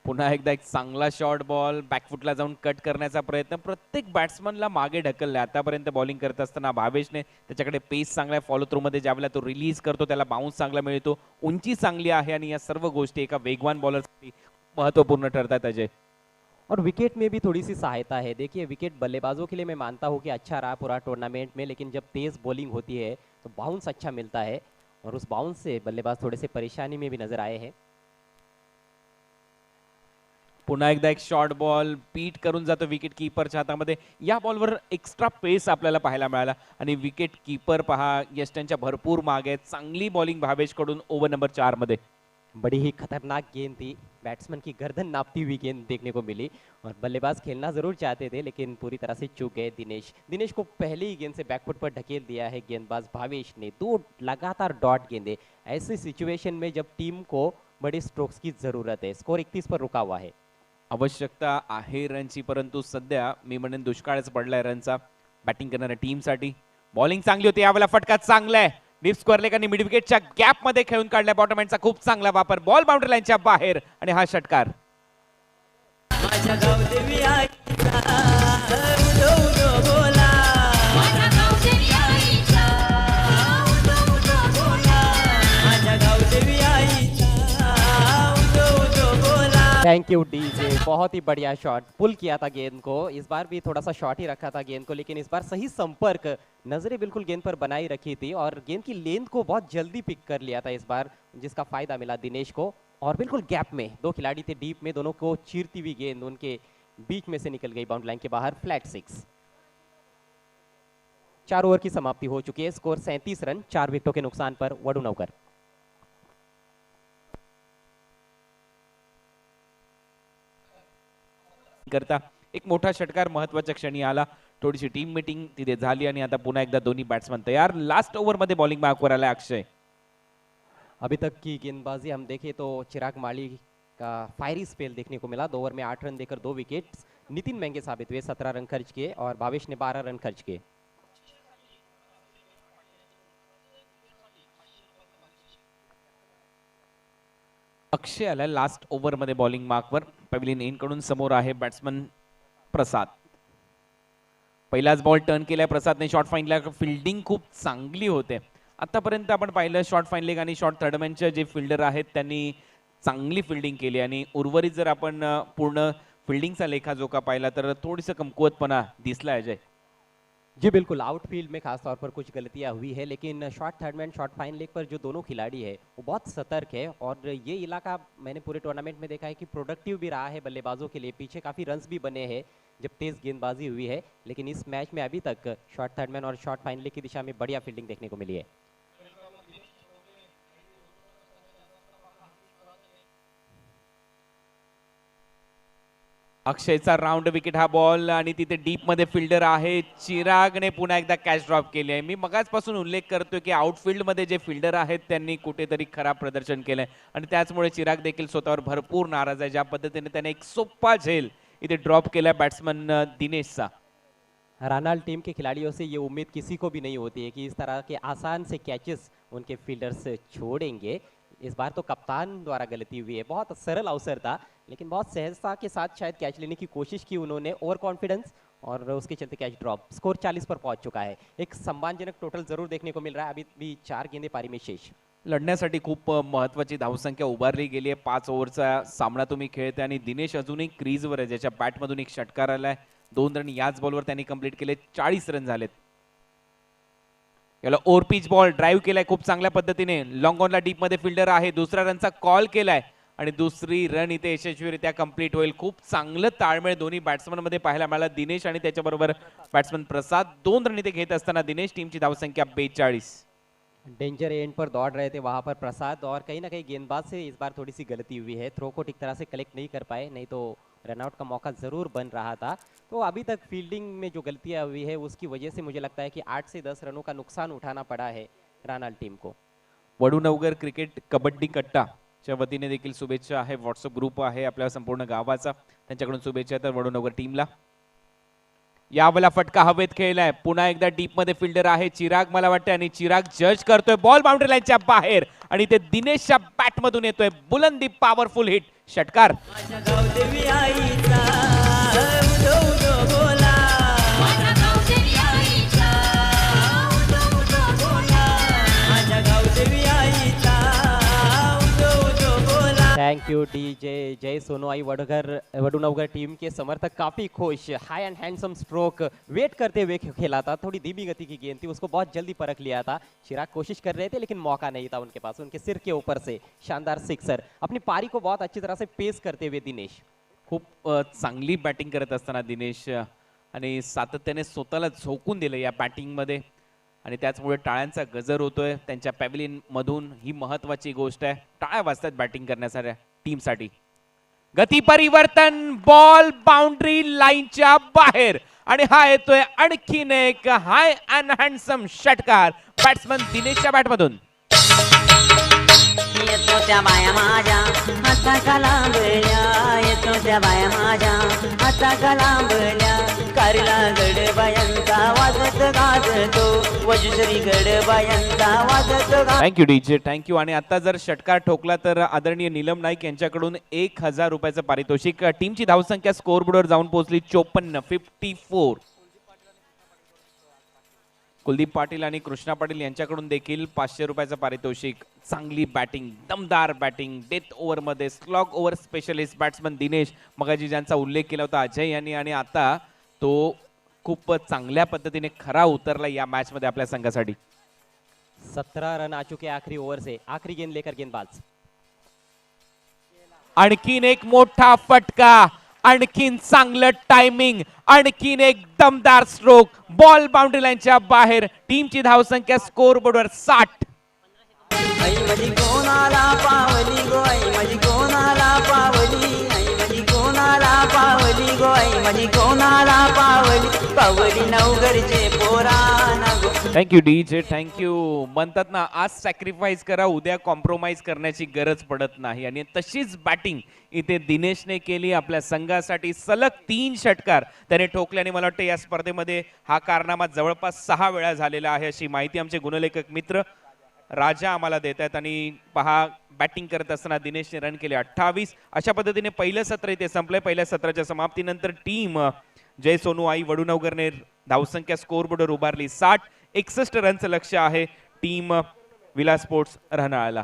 पुन्हा एकदा एक चांगला शॉर्ट बॉल, बॅकफुटला जाऊन कट करण्याचा प्रयत्न. प्रत्येक बॅट्समनला मागे ढकलले आतापर्यंत बॉलिंग करत असताना भावेशने. त्याच्याकडे पेस चांगला आहे, फॉलो थ्रू मध्ये ज्यावेळेला तो रिलीज करतो त्याला बाउन्स चांगला मिळतो, उंची चांगली आहे, आणि या सर्व गोष्टी एका वेगवान बॉलरसाठी महत्त्वपूर्ण ठरतात अजय.
और विकेट में भी थोड़ी सी सहायता है। देखिए विकेट बल्लेबाजों के लिए मैं मानता हूँ कि अच्छा रहा पूरा टूर्नामेंट में, लेकिन जब तेज़ बॉलिंग होती है तो बाउंस अच्छा मिलता है और उस बाउंस से बल्लेबाज थोड़े से परेशानी में भी नजर आए हैं।
पुन्हा एकदा एक शॉर्ट बॉल पीट करून जातो विकेट कीपरच्या हातामध्ये. या बॉलवर एक्स्ट्रा पेस आपल्याला पाहायला मिळाला आणि विकेट कीपर पहा यष्ट्यांच्या भरपूर मागे आहेत. चांगली बॉलिंग भावेश कडून ओव्हर नंबर 4 मध्ये.
बड़ी ही खतरनाक गेंद थी, बैट्समैन की गर्दन नापती हुई गेंद देखने को मिली और बल्लेबाज खेलना जरूर चाहते थे लेकिन पूरी तरह से चूक गए दिनेश को पहले ही गेंद से बैकफुट पर ढकेल दिया है गेंदबाज भावेश ने। 2 लगातार डॉट गेंदे, ऐसी सिचुएशन में जब टीम को बड़े स्ट्रोक्स की जरूरत है। स्कोर 31 पर रुका हुआ है।
आवश्यकता आहे रनची, परंतु सध्या मी म्हणेन दुष्काळच पडलाय रनचा बॅटिंग करणाऱ्या टीमसाठी. बॉलिंग चांगली होती, यावेळेला फटका चांगला आहे. डीप स्क्वेअर लेगांनी मिड विकेटच्या गॅप मध्ये खेळून काढल्या बॉटम एंडचा खूप चांगला वापर. बॉल बाउंड्री लाईनच्या बाहेर आणि हा षटकार.
माझ्या गावदेवी आईचा उदो उदो बोला, माझ्या गावदेवी आईचा उदो उदो बोला, माझ्या गावदेवी आईचा उदो उदो बोला।
थैंक यू डीजे, बहुत ही बढ़िया शॉट। पुल किया था गेंद को, इस बार भी थोड़ा सा शॉर्ट ही रखा था गेंद को, लेकिन इस बार सही संपर्क, नजरें बिल्कुल गेंद पर बनाई रखी थी और गेंद की लेंथ को बहुत जल्दी पिक कर लिया था इस बार, जिसका फायदा मिला दिनेश को। और बिल्कुल गैप में 2 खिलाड़ी थे डीप में, दोनों को चीरती हुई गेंद उनके बीच में से निकल गई बाउंड्री लाइन के बाहर। फ्लैट 6। 4 ओवर की समाप्ति हो चुकी है। स्कोर 37 रन, 4 विकेटों के नुकसान पर वडुनवकर।
करता एक मोठा षटकार महत्वाच्या क्षणी आला. थोडीशी टीम मीटिंग तिथे झाली आणि आता पुन्हा एकदा दोन्ही बॅट्समन तयार. लास्ट ओव्हर मध्ये बॉलिंग मार्कवर आला अक्षय.
अभी तक की गेंदबाजी हम देखें तो चिराग माली का फायरी स्पेल देखने को मिला। 2 ओवर में 8 रन देकर 2 विकेट्स। नितिन महंगे साबित हुए, 17 रन खर्च किए और भावेश ने 12 रन खर्च किए।
अक्षय आला लास्ट ओव्हर मध्ये बॉलिंग मार्कवर. पॅव्हिलियन इन कडून समोर आहे बॅट्समन प्रसाद. पहिलाच बॉल टर्न केलाय प्रसादने. शॉर्ट फाईन लेग फिल्डिंग खूप चांगली होते. आतापर्यंत आपण पाहिलं शॉर्ट फाईन लेग आणि शॉर्ट थर्डमॅनचे जे फिल्डर आहेत त्यांनी चांगली फिल्डिंग केली आणि उर्वरित जर आपण पूर्ण फिल्डिंगचा लेखाजोखा पाहिला तर थोडीसा कमकुवतपणा दिसला अजय.
जी बिल्कुल, आउटफील्ड में खास तौर पर कुछ गलतियां हुई है, लेकिन short third man short fine leg पर जो दोनों खिलाड़ी है वो बहुत सतर्क है और ये इलाका मैंने पूरे टूर्नामेंट में देखा है कि प्रोडक्टिव भी रहा है बल्लेबाजों के लिए। पीछे काफ़ी रन्स भी बने हैं जब तेज़ गेंदबाजी हुई है, लेकिन इस मैच में अभी तक शॉर्ट थर्डमैन और शॉर्ट फाइन लेग की दिशा में बढ़िया फील्डिंग देखने को मिली है।
अक्षयचा राउंड विकेट हा बॉल आणि तिथे डीप मध्ये फिल्डर आहे. चिरागने पुन्हा एकदा कॅच ड्रॉप केली आहे. मी मगाचपासून उल्लेख करतोय की आउटफील्ड मध्ये जे फिल्डर आहेत त्यांनी कुठेतरी खराब प्रदर्शन केलंय आणि त्याचमुळे चिराग देखील स्वतःवर भरपूर नाराज आहे. ज्या पद्धतीने त्याने एक सोपा झेल इथे ड्रॉप केला बॅट्समन दिनेशचा.
रानाल टीम के खिलाड़ियों से ये उम्मीद किसी को भी नहीं होती है कि इस तरह के आसान से कैचेस उनके फील्डर्स छोड़ेंगे। इस बार तो कप्तान द्वारा गलती हुई है। बहुत सरल अवसर था लेकिन बहुत सहजता के साथ शायद कैच लेने की कोशिश की उन्होंने, ओवर कॉन्फिडेंस, और उसके चलते कैच ड्रॉप। स्कोर 40 पर पहुंच चुका है। एक सम्मानजनक टोटल जरूर देखने को मिल रहा है। अभी भी 4 गेंदे पारी में शेष।
लढण्यासाठी खूप महत्वाची धावसंख्या उभारली गेली आहे. 5 ओव्हरचा सामना तुम्ही खेळते आणि दिनेश अजूनही क्रीजवर आहे, ज्याच्या बॅटमधून एक षटकार आलाय. 2 रन याच बॉलवर त्यांनी कंप्लीट केले. 40 रन झालेत. याला ओव्हर पिच बॉल ड्राईव्ह केलाय खूप चांगल्या पद्धतीने. लॉंग ऑनला डीप मध्ये फिल्डर आहे. दुसऱ्या रनचा कॉल केलाय आणि दुसरी रन इथे यशस्वीरित्या कंप्लीट होईल. खूप चांगलं ताळमेळ दोन्ही बॅट्समन मध्ये पाहायला मिळाला. दिनेश आणि त्याच्याबरोबर बॅट्समन प्रसाद. 2 रन इथे घेत असताना दिनेश टीमची धावसंख्या 42.
डेंजर एंड पर दौड़ रहे थे वहां पर प्रसाद और कहीं ना कहीं गेंदबाज से इस बार थोड़ी सी गलती हुई है। थ्रो को ठीक तरह से कलेक्ट नहीं कर पाए, नहीं तो रनआउट का मौका जरूर बन रहा था। तो अभी तक फील्डिंग में जो गलतियां हुई है उसकी वजह से मुझे लगता है कि 8 से 10 रनों का नुकसान उठाना पड़ा है रानाल टीम को।
वडुनवगर क्रिकेट कबड्डी कट्टा च्या वतीने देखील शुभेच्छा आहे. व्हॉट्सअप ग्रुप आहे आपल्या संपूर्ण गावाचा, त्यांच्याकडून शुभेच्छा तर वडुनवगर टीमला. यावेळेला फटका हवेत खेळलाय. पुन्हा एकदा डीप मध्ये फिल्डर आहे चिराग मला वाटतं आणि चिराग जज करतोय. बॉल बाउंड्री लाईनच्या बाहेर आणि ते दिनेशच्या बॅट मधून येतोय. बुलंदी पॉवरफुल हिट. षटकार.
माझ्या गावदेवी आईचा उदो उदो बोला, माझ्या गावदेवी आईचा उदो उदो बोला, माझ्या गावदेवी आईचा उदो उदो बोला।
थैंक थैंक यू डीजे जय सोनोई वडुनगर टीम के समर्थक काफी खुश। High and handsome stroke wait करते हुए खेला था, थोड़ी धीमी गति की गेंद थी, उसको बहुत जल्दी परख लिया था। चिराग कोशिश कर रहे थे लेकिन मौका नहीं था उनके पास। उनके सिर के ऊपर से शानदार सिक्सर। अपनी पारी को बहुत अच्छी तरह से पेस करते हुए दिनेश।
खूप चांगली बॅटिंग करत असताना दिनेश आणि सातत्याने स्वतःला झोकून दिलं या बॅटिंगमध्ये आणि त्याचमुळे टाळ्यांचा गजर होतोय त्यांच्या पॅव्हलियन मधून। ही महत्वाची गोष्ट आहे, टाळ्या वाजतात बॅटिंग करण्यासाठी टीमसाठी। गती परिवर्तन, बॉल बाउंड्री लाईनच्या बाहेर आणि हा येतोय आणखीन एक हाय अँड हँडसम षटकार बॅट्समन दिनेशच्या बॅटमधून।
येतो त्या बाया माझ्या हाता लांबल्या, येतो त्या बाया माझ्या हाता लांबल्या, कारला गडबायांचा वाजत गाजतो, वजुश्री गडबायांचा वाजत गाजतो।
Thank you DJ, thank you. आणि आता जर षटकार ठोकला तर आदरणीय नीलम नाईक यांच्याकडून 1000 रुपयाचं पारितोषिक। टीमची धावसंख्या स्कोअरबोर्डवर जाऊन पोहोचली 54. कुलदीप पाटील आणि कृष्णा पाटील यांच्याकडून देखील 500 रुपयाचं पारितोषिक। चांगली बॅटिंग, दमदार बॅटिंग, डेथ ओव्हरमध्ये slog over specialist batsman Dinesh, मगाजी ज्यांचा उल्लेख केला होता अजय यांनी, आणि आता तो खूप चांगल्या पद्धतीने खरा उतरला या मॅच मध्ये आपल्या संघासाठी।
17 रन आ चुके आखिरी ओवर से। आखिरी गेंद लेकर गेंदबाज।
आणखीन एक मोठा फटका, आणखीन चांगलं टायमिंग, आणखीन एक दमदार स्ट्रोक, बॉल बाउंड्री लाईनच्या बाहेर। टीमची धावसंख्या स्कोअरबोर्डवर 60।
आई माझी कोणाला पावली गो, आई माझी कोणाला पावली, आई माझी कोणाला पावली गो, आई माझी कोणाला पावली, पावली नवघरचे पोराना गो।
Thank you DJ, thank you. म्हणतात ना, आज सॅक्रिफाईस करा, उद्या कॉम्प्रोमाइज करण्याची गरज पडत नाही, आणि तशीच बॅटिंग इथे दिनेशने केली आपल्या संघासाठी। सलग 3 षटकार त्याने ठोकल्याने मला वाटतं या स्पर्धेमध्ये हा कारनामा जवळपास 6 वेळा झालेला आहे, अशी माहिती आमचे गुणलेखक मित्र राजा आम्हाला देत आहेत। आणि पहा, बॅटिंग करत असताना दिनेशने रन केले 28। अशा पद्धतीने पहिलं सत्र इथे संपलंय। पहिल्या सत्राच्या समाप्तीनंतर टीम जय सोनू आई वडुनगरने धावसंख्या स्कोअरबोर्डवर उभारली 60। 61 रनचं लक्ष्य आहे टीम विला स्पोर्ट्स रहाणाळ्याला।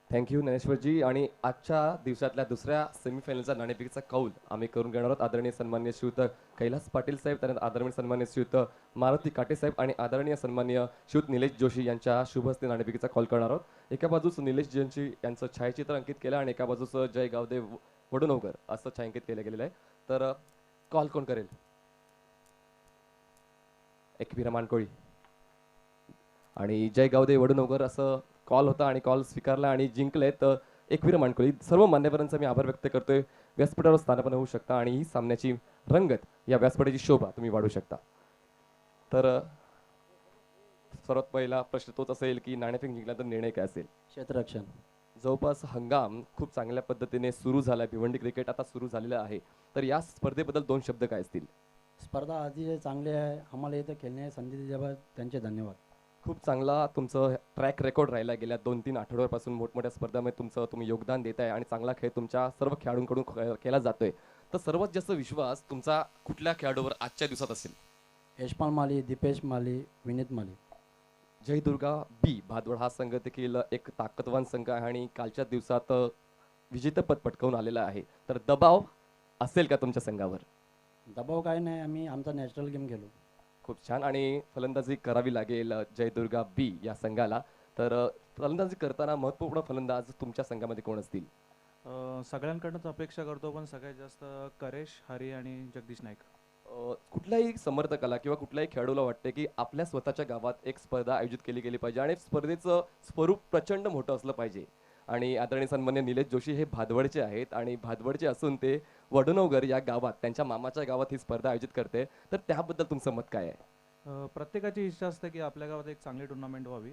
थँक्यू ज्ञानेश्वरजी। आणि आजच्या दिवसातल्या दुसऱ्या सेमीफायनलचा नाणेफेकीचा कौल आम्ही करून घेणार आहोत। आदरणीय सन्मान्य श्रीयुत कैलास पाटील साहेब, त्यानंतर आदरणीय सन्मान्य श्रीयुत मारुती काटे साहेब आणि आदरणीय सन्मान्य श्रीयुत निलेश जोशी यांच्या शुभ हस्ते नाणेफेकीचा कॉल करणार आहोत। एका बाजूस निलेश जोशी यांचं छायाचित्र अंकित केलं आणि एका बाजूस जय गावदेव वडुनगर असं छायांकित केलं गेलेलं आहे। तर कॉल कोण करेल? एकवीरा मानकोळी आणि जय गावदेव वडुनगर असं कॉल होता आणि कॉल स्वीकारला आणि जिंकले। तर एकवीर मानकोळी, सर्व मान्यवरांचा मी आभार व्यक्त करतोय। व्यासपीठावर स्थानापन्न होऊ शकता आणि ही सामन्याची रंगत, या व्यासपीठाची शोभा तुम्ही वाढवू शकता। तर सर्वात पहिला प्रश्न तोच असेल की नाणेफेक जिंकल्यानंतर निर्णय काय असेल?
क्षेत्ररक्षण।
जवळपास हंगाम खूप चांगल्या पद्धतीने सुरू झाला, भिवंडी क्रिकेट आता सुरू झालेलं आहे, तर या स्पर्धेबद्दल 2 शब्द काय असतील?
स्पर्धा आधी चांगली आहे, आम्हाला इथं खेळण्याची संधी दिल्याबद्दल त्यांचे धन्यवाद।
खूप चांगला तुमचं ट्रॅक रेकॉर्ड राहिला, गेल्या 2-3 आठवड्यापासून मोठमोठ्या स्पर्धांमध्ये तुम्ही योगदान देत आहे आणि चांगला खेळ तुमच्या सर्व खेळाडूंकडून केला जातोय। तर सर्वात जास्त विश्वास तुमचा कुठल्या खेळाडूवर आजच्या दिवसात असेल?
यशपाल माली, दीपेश माली, विनीत माली।
जय दुर्गा बी भादवड हा संघ देखील एक ताकदवान संघ आहे आणि कालच्या दिवसात विजेतेपद पटकावून आलेला आहे, तर दबाव असेल का तुमच्या संघावर?
दबाव काय नाही, आम्ही आमचा नॅचरल गेम खेळू।
खूप छान। आणि फलंदाजी करावी लागेल जय दुर्गा बी या संघाला, तर फलंदाजी करताना महत्त्वपूर्ण फलंदाज तुमच्या संघामध्ये कोण असतील?
सगळ्यांकडूनच अपेक्षा करतो, पण सगळ्यात जास्त करेश, हरी आणि जगदीश नाईक।
कुठल्याही समर्थकाला किंवा कुठल्याही खेळाडूला वाटते की आपल्या स्वतःच्या गावात एक स्पर्धा आयोजित केली गेली पाहिजे आणि स्पर्धेचं स्वरूप प्रचंड मोठं असलं पाहिजे। आणि आदरणीय सन्मान्य निलेश जोशी हे भादवडचे आहेत आणि भादवडचे असून ते वडुनगर या गावात, त्यांच्या मामाच्या गावात ही स्पर्धा आयोजित करते, तर त्याबद्दल तुमचं मत काय आहे?
प्रत्येकाची इच्छा असते की आपल्या गावात एक चांगली टुर्नामेंट व्हावी।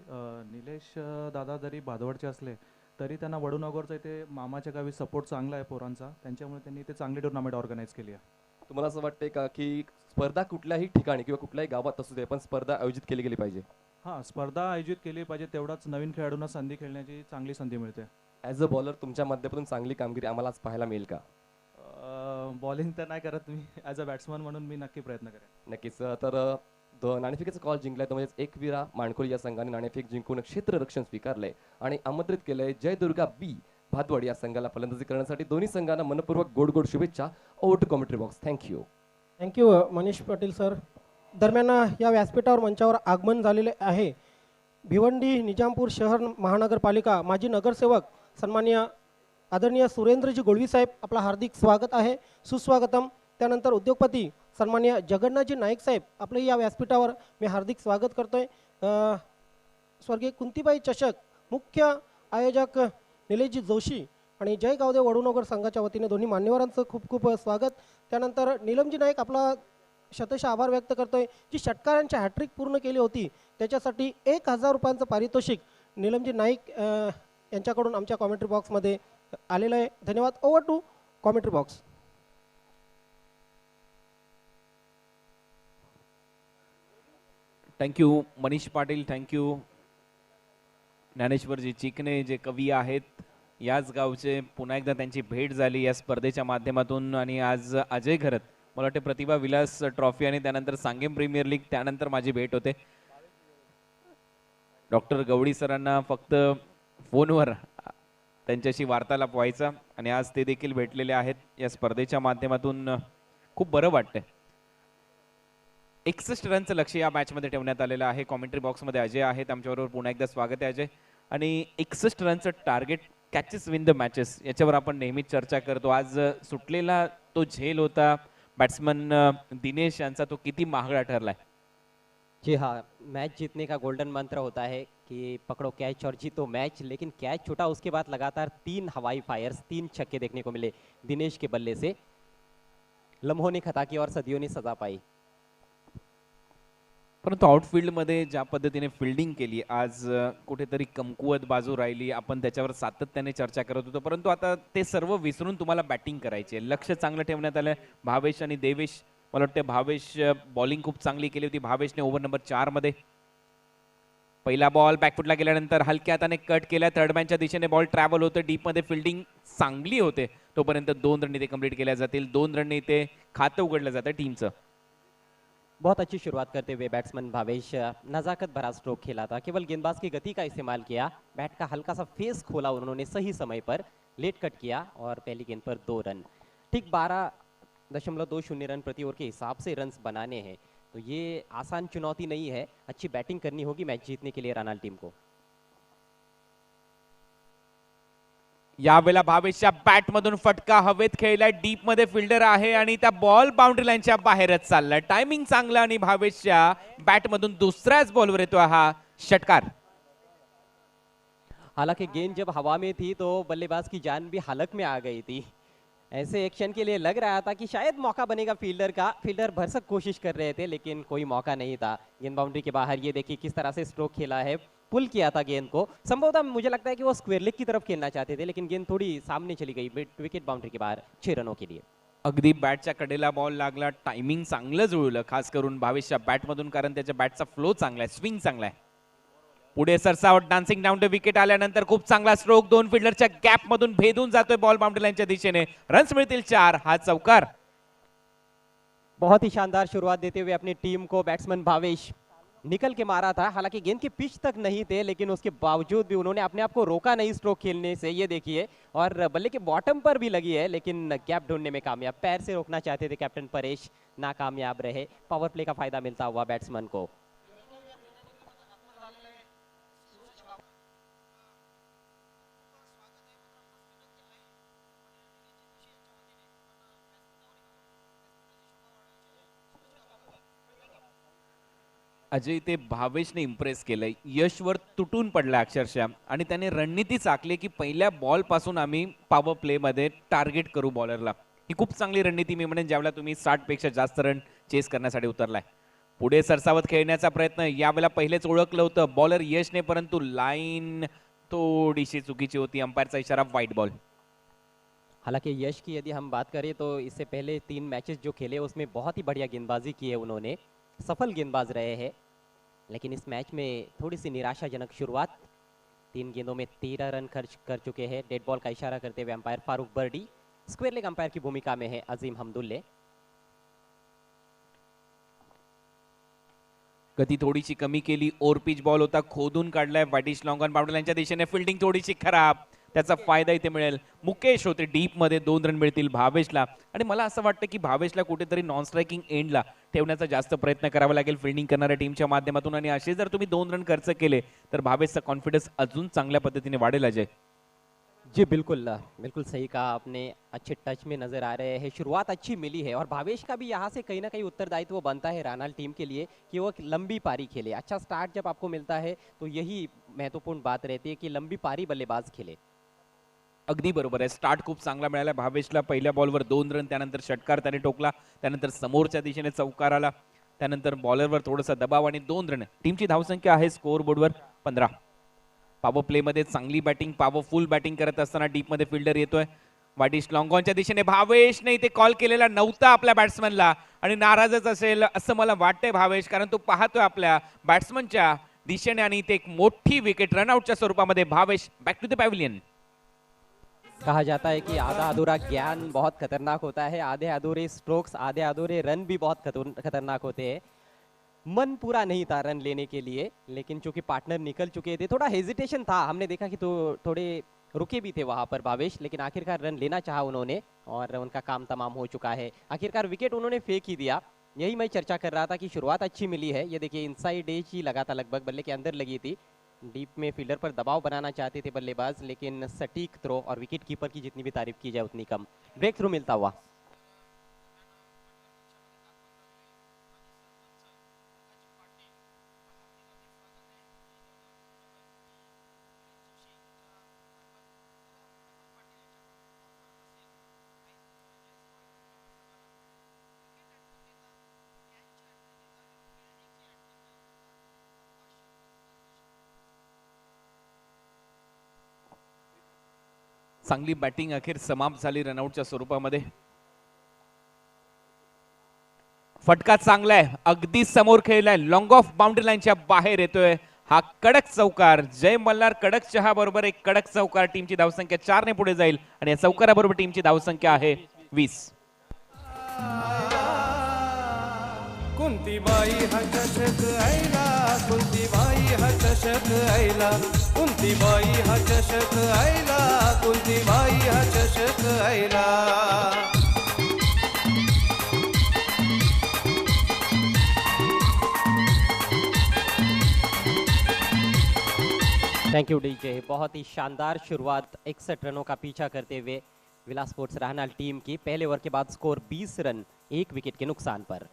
निलेश दादा जरी भादवडचे असले तरी त्यांना वडुनगरचा इथे मामाच्या गावी सपोर्ट चांगला आहे पोरांचा, त्यांच्यामुळे त्यांनी इथे चांगली टुर्नामेंट ऑर्गनाईज केली आहे।
तुम्हाला असं वाटते का की स्पर्धा कुठल्याही ठिकाणी किंवा कुठल्याही गावात असू दे पण स्पर्धा आयोजित केली गेली पाहिजे?
हां, स्पर्धा आयोजित केली पाहिजे, तेवढाच नवीन खेळाडूंना संधी खेळण्याची चांगली संधी मिळते.
ॲज अ बॉलर तुमच्या माध्यमातून चांगली कामगिरी आम्हाला आज पाहायला मिळेल का?
बॉलिंग तर नाही करत मी, ॲज अ बॅट्समन म्हणून मी नक्की प्रयत्न करेन.
नक्कीच. तर नाणेफेकीचा कॉल जिंकलाय तो म्हणजेच एकविरा माणकोली या संघाने नाणेफेक जिंकून क्षेत्ररक्षण स्वीकारलंय आणि आमंत्रित केलंय जयदुर्गा बी भातवाडी या संघाला फलंदाजी करण्यासाठी. दोन्ही संघांना मनपूर्वक गोड गोड शुभेच्छा. Over to commentary box. Thank you.
Thank you Manish Patil sir. दरम्यान या व्यासपीठावर मंचावर आगमन झालेले आहे भिवंडी निजामपूर शहर महानगरपालिका माजी नगरसेवक सन्माननीय आदरणीय सुरेंद्रजी गोळवी साहेब, आपला हार्दिक स्वागत आहे, सुस्वागतम. त्यानंतर उद्योगपती सन्माननीय जगन्नाथजी नाईक साहेब, आपलं या व्यासपीठावर मी हार्दिक स्वागत करतोय. स्वर्गीय कुंतीबाई चषक मुख्य आयोजक निलेशजी जोशी आणि जय गावदेव वडूनगर संघाच्या वतीने दोन्ही मान्यवरांचं खूप खूप स्वागत. त्यानंतर नीलमजी नाईक आपला शतशः आभार व्यक्त करतोय, जी षटकारांची हॅट्रिक पूर्ण केली होती त्याच्यासाठी 1000 रुपयांचं पारितोषिक नीलमजी नाईक यांच्याकडून आमच्या कॉमेंट्री बॉक्समध्ये आलेलं आहे. धन्यवाद. Over to commentary box.
Thank you Manish Patil, thank you Dnyaneshwarji Chikane जे कवी आहेत याच गावचे. पुन्हा एकदा त्यांची भेट झाली या स्पर्धेच्या माध्यमातून आणि आज अजय घरत, मला वाटते प्रतिभा विलास ट्रॉफी आणि त्यानंतर सांगेम प्रीमियर लीग, त्यानंतर माझी भेट होते. डॉक्टर गवडी सरांना फक्त फोनवर त्यांच्याशी वार्तालाप व्हायचा आणि आज ते देखील भेटलेले आहेत या स्पर्धेच्या माध्यमातून. खूप बरं वाटतंय. 61 रनचं लक्ष या मॅचमध्ये ठेवण्यात आलेलं आहे. कॉमेंट्री बॉक्समध्ये अजय आहेत आमच्याबरोबर. पुन्हा एकदा स्वागत आहे अजय. आणि 61 रनचं target, catches win the matches, याच्यावर आपण नेहमीच चर्चा करतो. आज सुटलेला तो झेल होता बॅट्समन दिनेश यांचा, तो किती महागडा ठरलाय.
जी हाँ, मैच जीतने का गोल्डन मंत्र होता है कि पकड़ो कैच और जीतो मैच, लेकिन कैच छूटा उसके बाद लगातार 3 हवाई फायर्स, 3 छक्के देखने को मिले दिनेश के बल्ले से. लम्हों ने खता की और सदियों ने सजा पाई.
परंतु आउटफील्डमध्ये ज्या पद्धतीने फिल्डिंग केली आज कुठेतरी कमकुवत बाजू राहिली. आपण त्याच्यावर सातत्याने चर्चा करत होतो, परंतु आता ते सर्व विसरून तुम्हाला बॅटिंग करायची आहे. लक्ष चांगलं ठेवण्यात आलं. भावेश आणि देवेश, मला वाटतं भावेश बॉलिंग खूप चांगली केली होती. भावेशने ओव्हर नंबर 4 मध्ये पहिला बॉल बॅकफुटला गेल्यानंतर हलक्या हाताने कट केला. थर्डमॅनच्या दिशेने बॉल ट्रॅव्हल होतं. डीपमध्ये फिल्डिंग चांगली होते तोपर्यंत 2 रन इथे कंप्लीट केल्या जातील. 2 रन इथे खातं उघडलं जातं टीमचं.
बहुत अच्छी शुरुआत करते हुए बैट्समैन भावेश नज़ाकत भरा स्ट्रोक खेला था, केवल गेंदबाज की गति का इस्तेमाल किया, बैट का हल्का सा फेस खोला उन्होंने सही समय पर, लेट कट किया और पहली गेंद पर 2 रन. ठीक 12.20 रन प्रति ओवर के हिसाब से रन्स बनाने हैं, तो ये आसान चुनौती नहीं है. अच्छी बैटिंग करनी होगी मैच जीतने के लिए रनाल टीम को.
यावेळेला भावेशच्या बॅटमधून फटका हवेत खेळलाय. डीप मध्ये फिल्डर आहे आणि त्या बॉल बाउंड्री लाईनच्या बाहेरच चाललाय. टायमिंग चांगला आणि भावेशच्या बॅटमधून दुसऱ्याच बॉलवर येतो हा षटकार.
हालांकि गेंद जब हवा में थी तो बल्लेबाज की जान भी हलक में आ गई थी. ऐसे एक्शन के लिए लग रहा था कि शायद मौका बनेगा फील्डर का. फील्डर भरसक कोशिश कर रहे थे लेकिन कोई मौका नहीं था. गेंद बाउंड्री के बाहर. ये देखिए किस तरह से स्ट्रोक खेला है, पुल किया था गेंद को. संभवतः मुझे लगता है कि वो स्क्वेयर लेग की तरफ खेलना चाहते थे लेकिन गेंद थोड़ी सामने चली गई विकेट बाउंड्री के बाहर 6 रनों के लिए.
अगदी बॅटच्या कडेला बॉल लागला. टायमिंग चांगलं जुळलं खास करून भावेशच्या बॅटमधून, कारण त्याच्या बॅटचा फ्लो चांगला आहे, स्विंग चांगला आहे. पुढे सरसावट डान्सिंग डाऊन टू विकेट आल्यानंतर खूप चांगला स्ट्रोक. 2 फिल्डरच्या गॅप मधून भेदून जातोय बॉल बाउंड्री लाईनच्या दिशेने. रन्स मिळतील 4. हा चौकार.
बहुत ही शानदार शुरुआत देते हुए अपनी टीम को बैट्समैन भावेश निकल के मारा था. हालांकि गेंद के पिच तक नहीं थे लेकिन उसके बावजूद भी उन्होंने अपने आप को रोका नहीं स्ट्रोक खेलने से. ये देखिए, और बल्ले के बॉटम पर भी लगी है लेकिन गैप ढूंढने में कामयाब. पैर से रोकना चाहते थे कैप्टन परेश, नाकामयाब रहे. पावर प्ले का फायदा मिलता हुआ बैट्समैन को.
अजय, ते भावेशने इम्प्रेस केलंय. यशवर तुटून पडला अक्षरशः आणि त्याने रणनीती आखली की पहिल्या बॉल पासून आम्ही पॉवर प्ले मध्ये टार्गेट करू बॉलरला. ही खूप चांगली रणनीती मी म्हणेन, ज्यावेळेला तुम्ही 60 पेक्षा जास्त रन चेस करण्यासाठी उतरलाय. पुढे सरसावत खेळण्याचा प्रयत्न यावेळेला पहिलेच ओळखलं होतं बॉलर यशने, परंतु लाईन थोडीशी चुकीची होती. अंपायरचा इशारा, व्हाईट बॉल.
हालांकि यश की यदि हम बात करें तो इससे पहले 3 मैचेस जो खेले उसमें बहुत ही बढ़िया गेंदबाजी की है उन्होंने. सफल गेंदबाज रहे हैं. लेकिन इस मैच में थोड़ी सी निराशाजनक शुरुआत। 3 गेंदों में 13 रन खर्च कर चुके हैं। डेड बॉल का इशारा करते हुए umpire Farooq Bardi, square leg umpire की भूमिका में है अजीम हमदुल्ले।
गती थोडीशी कमी केली, ओव्हर पिच बॉल होता, खोदून काढलाय वाटिश लॉंग ऑन बाउंड्री लाईनच्या दिशेने, फिल्डिंग थोडीशी खराब, त्याचा फायदा इथे मिळेल. मुकेश होते डीप मध्ये, 2 रन मिळतील भावेशला. आणि मला असं वाटतं की भावेशला कुठेतरी नॉन स्ट्रायकिंग एंडला ठेवण्याचा जास्त प्रयत्न करावा लागेल फिल्डिंग करणाऱ्या टीमच्या माध्यमातून. आणि असे जर तुम्ही 2 रन खर्च केले तर भावेशचा कॉन्फिडन्स अजून चांगल्या पद्धतीने वाढेल. अजय
जी बिल्कुल बिल्कुल सही कहा आपने, अच्छे टच में नजर आ रहे हैं, शुरुआत अच्छी मिली है और भावेश का भी यहाँ से कहीं ना कहीं उत्तरदायित्व बनता है रानाल टीम के लिए कि वो एक लंबी पारी खेले. अच्छा स्टार्ट जब आपको मिलता है तो यही महत्वपूर्ण बात रहती है कि लंबी पारी बल्लेबाज खेले.
अगदी बरोबर आहे. स्टार्ट खूप चांगला मिळाला भावेशला. पहिल्या बॉलवर 2 रन, त्यानंतर षटकार त्याने टोकला, त्यानंतर समोरच्या दिशेने चौकार आला, त्यानंतर बॉलरवर थोडासा दबाव आणि 2 रन. टीमची धावसंख्या आहे स्कोअर बोर्डवर 15. पॉवर प्ले मध्ये चांगली बॅटिंग, पॉवरफुल बॅटिंग करत असताना डीप मध्ये फिल्डर येतोय वाटिश लॉंगॉनच्या दिशेने. भावेशने इथे कॉल केलेला नव्हता आपल्या बॅट्समनला आणि नाराजच असेल असं मला वाटतंय भावेश, कारण तो पाहतोय आपल्या बॅट्समनच्या दिशेने आणि इथे एक मोठी विकेट रनआउटच्या स्वरूपामध्ये. Bhavesh back to the pavilion.
कहा जाता है कि आधा अधूरा ज्ञान बहुत खतरनाक होता है, आधे अधूरे स्ट्रोक्स, आधे अधूरे रन भी बहुत खतरनाक होते हैं. मन पूरा नहीं था रन लेने के लिए, लेकिन चूंकि पार्टनर निकल चुके थे, थोड़ा हेजिटेशन था. हमने देखा कि तो थोड़े रुके भी थे वहां पर भावेश, लेकिन आखिरकार रन लेना चाहा उन्होंने और उनका काम तमाम हो चुका है. आखिरकार विकेट उन्होंने फेंक ही दिया. यही मैं चर्चा कर रहा था कि शुरुआत अच्छी मिली है. ये देखिए इनसाइड एज ही लगा था, लगभग बल्ले के अंदर लगी थी. डीप में फील्डर पर दबाव बनाना चाहते थे बल्लेबाज, लेकिन सटीक थ्रो और विकेट कीपर की जितनी भी तारीफ की जाए उतनी कम. ब्रेक थ्रू मिलता हुआ.
चांगली बॅटिंग अखेर समाप्त झाली रनआउटच्या स्वरूपामध्ये. फटका चांगला आहे, अगदी समोर खेळलाय, लॉंग ऑफ बाउंड्री लाईनच्या बाहेर येतोय. हा कडक चौकार. जय मल्हार कडक चहा बरोबर एक कडक चौकार. टीमची धावसंख्या 4 ने पुढे जाईल आणि या चौकाराबरोबर टीमची धावसंख्या आहे 20.
कुंतीबाई हा चषक ऐला, कुंतीबाई हा चषक ऐला, कुंतीबाई हा चषक ऐला, कुंतीबाई हा चषक ऐला.
Thank you DJ. बहुत ही शानदार शुरुआत 61 रनों का पीछा करते हुए विलास स्पोर्ट्स राहनाल टीम की. पहले ओवर के बाद स्कोर 20 रन 1 विकेट के नुकसान पर.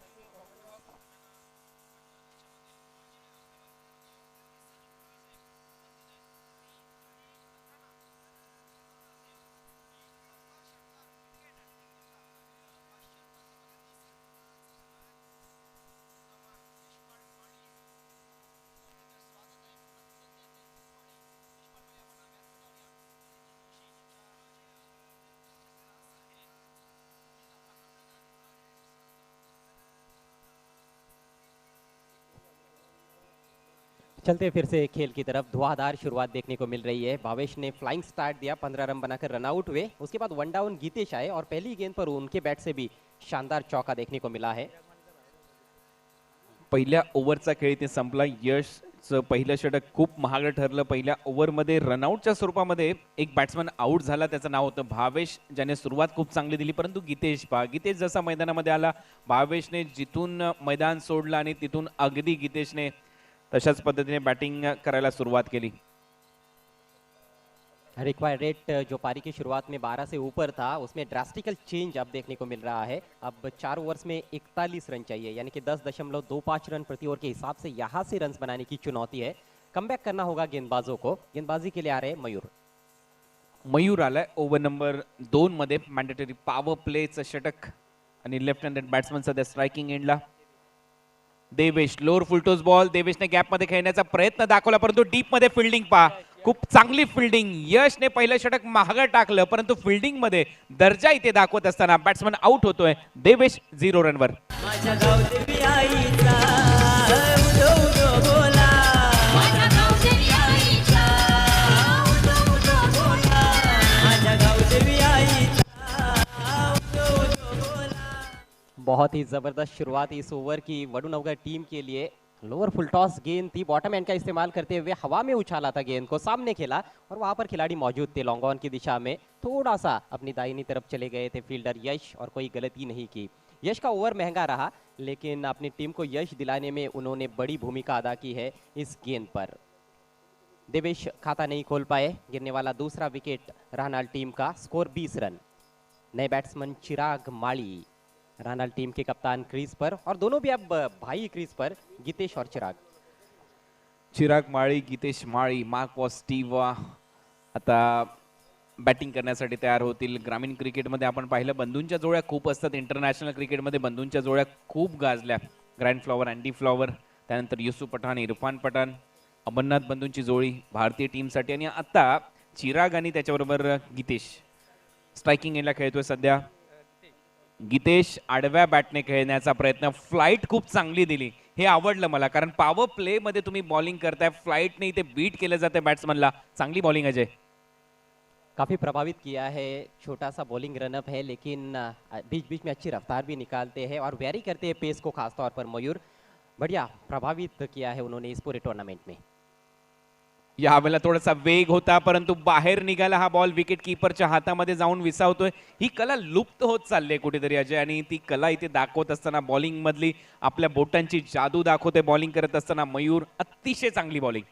चलते फिर से खेल की तरफ. धुआंधार शुरुआत देखने को मिल रही है. भावेश ने फ्लाइंग स्टार्ट दिया, 15 रन बनाकर रन आउट हुए. उसके बाद वन डाउन गीतेश आए और पहली गेंद पर उनके बैट से भी शानदार चौका देखने को मिला है.
पहिल्या ओव्हरचा खेळ इथे संपला. यशचं पहिलं षटक खूप महागडं ठरलं. पहिल्या ओव्हरमध्ये रनआउटच्या स्वरूपामध्ये एक बॅट्समन आउट झाला, त्याचं नाव होतं भावेश, ज्याने सुरुवात खूप चांगली दिली. परंतु गीतेश जसा मैदानामध्ये आला, भावेशने जिथून मैदान सोडलं आणि तिथून अगदी गीतेशने तशाच पद्धतीने बैटिंग करायला सुरुवात केली.
रिक्वायर्ड रेट जो पारी की शुरुआत में 12 से ऊपर था, उसमें ड्रास्टिकल चेंज अब देखने को मिल रहा है. अब 4 ओवर्स में 41 रन चाहिए, यानी कि 10.25 रन प्रति ओवर के हिसाब से यहाँ से रन्स बनाने की चुनौती है. कमबैक करना होगा गेंदबाजों को. गेंदबाजी के लिए आ रहे मयूर.
मयूर आलाय ओव्हर नंबर 2 मध्ये. मॅन्डेटरी पॉवर प्लेचं षटक आणि लेफ्ट हँडेड बॅट्समन सध्या स्ट्रायकिंग एंडला. Devesh lower full toss ball. देवेशने गॅप मध्ये खेळण्याचा प्रयत्न दाखवला, परंतु डीप मध्ये फिल्डिंग पहा, खूप चांगली फिल्डिंग. यशने पहिलं षटक महागडं टाकलं, परंतु फिल्डिंग मध्ये दर्जा इथे दाखवत असताना बॅट्समन आउट होतोय. देवेश 0 रनवर.
माझ्या गावदेवी आईचा उदो उदो बोल
बहुत ही जबरदस्त शुरुआत इस ओवर की वडुनगर टीम के लिए। लोअर फुल टॉस गेंद थी, बॉटम एंड का इस्तेमाल करते हुए हवा में उछाला था गेंद को, सामने खेला और वहां पर खिलाड़ी मौजूद थे लॉन्ग ऑन की दिशा में। थोड़ा सा अपनी दाहिनी तरफ चले गए थे फील्डर यश और कोई गलती नहीं की। यश का ओवर महंगा रहा, लेकिन अपनी टीम को यश दिलाने में उन्होंने बड़ी भूमिका अदा की है इस गेंद पर। देवेश खाता नहीं खोल पाए, गिरने वाला दूसरा विकेट राहनाल टीम का। Score 20 run. नए बैट्समैन चिराग माली राहनाल टीम के कप्तान क्रीज पर, और दोनों भी अब भाई क्रीज पर, गीतेश और चिराग।
चिराग माळी, गीतेश माळी, मार्क पॉस्टिवा आता बॅटिंग करण्यासाठी तयार होतील. ग्रामीण क्रिकेटमध्ये आपण पाहिलं बंधूंच्या जोड्या खूप असतात. इंटरनॅशनल क्रिकेटमध्ये बंधूंच्या जोड्या खूप गाजल्या. ग्रँड फ्लॉवर, अँडी फ्लॉवर, त्यानंतर युसुफ पठाण, इरफान पठाण, अमरनाथ बंधूंची जोडी भारतीय टीमसाठी. आणि आता चिराग आणि त्याच्याबरोबर गीतेश स्ट्रायकिंग एंडला खेळतोय सध्या. गीतेश आडव्या बॅटने खेळण्याचा प्रयत्न, फ्लाईट खूप चांगली दिली, हे आवडलं मला, कारण पॉवर प्ले मध्ये तुम्ही बॉलिंग करताय, फ्लाईटने इथे बीट केलं जाते बॅट्समनला. चांगली बॉलिंग अजय.
काफी प्रभावित किया है, छोटा सा बॉलिंग रनअप है, लेकिन बीच बीच में अच्छी रफ्तार भी निकालते हैं और वेरी करते हैं पेस को, खासतौर पर मयूर। बढ़िया प्रभावित किया है उन्होंने इस पूरे टूर्नामेंट में।
यावेळेला थोडासा वेग होता, परंतु बाहेर निघाला हा बॉल, विकेट कीपरच्या हातामध्ये जाऊन विसावतोय. ही कला लुप्त होत चालली आहे कुठेतरी अजय, आणि ती कला इथे दाखवत असताना बॉलिंग मधली आपल्या बोटांची जादू दाखवते बॉलिंग करत असताना मयूर. अतिशय चांगली बॉलिंग.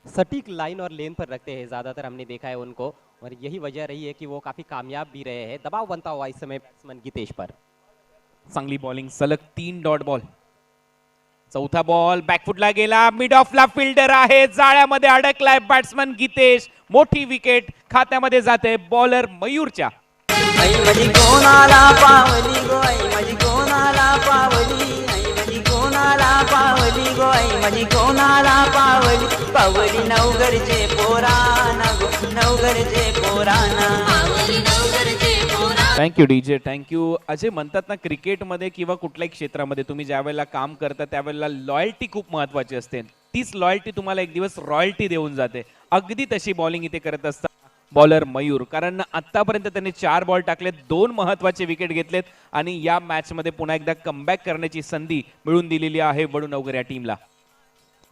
सटीक लाइन और लेन पर रखते हैं ज़्यादातर, हमने देखा है उनको, और यही वजह रही है कि वो काफी कामयाब भी रहे हैं। दबाव बनता हुआ इस समय बैट्समैन गीतेश पर।
चांगली बॉलिंग, सलग 3 डॉट बॉल. चौथा बॉल बॅकफुटला गेला, मिड ऑफला फिल्डर आहे, जाळ्यामध्ये अडकलाय बॅट्समन गीतेश. मोठी विकेट खात्यामध्ये जाते बॉलर मयूरच्या.
आई माझी कोणाला पावली गो, आई माझी कोणाला पावली, आई माझी कोणाला पावली गो, आई माझी कोणाला पावली, पावली नवगरचे पोराना गो, नवगरचे पोराना, पावली नवगरचे पोराना.
Thank you DJ, thank you. अजय, म्हणतात ना क्रिकेटमध्ये किंवा कुठल्याही क्षेत्रामध्ये तुम्ही ज्या वेळेला काम करता त्यावेळेला लॉयल्टी खूप महत्वाची असते. तीच लॉयल्टी तुम्हाला एक दिवस रॉयल्टी देऊन जाते. अगदी तशी बॉलिंग इथे करत असतात बॉलर मयूर, कारण आतापर्यंत त्यांनी 4 बॉल टाकलेत, 2 महत्वाचे विकेट घेतलेत आणि या मॅच मध्ये पुन्हा एकदा कमबॅक करण्याची संधी मिळून दिलेली आहे वडुनगर या टीमला.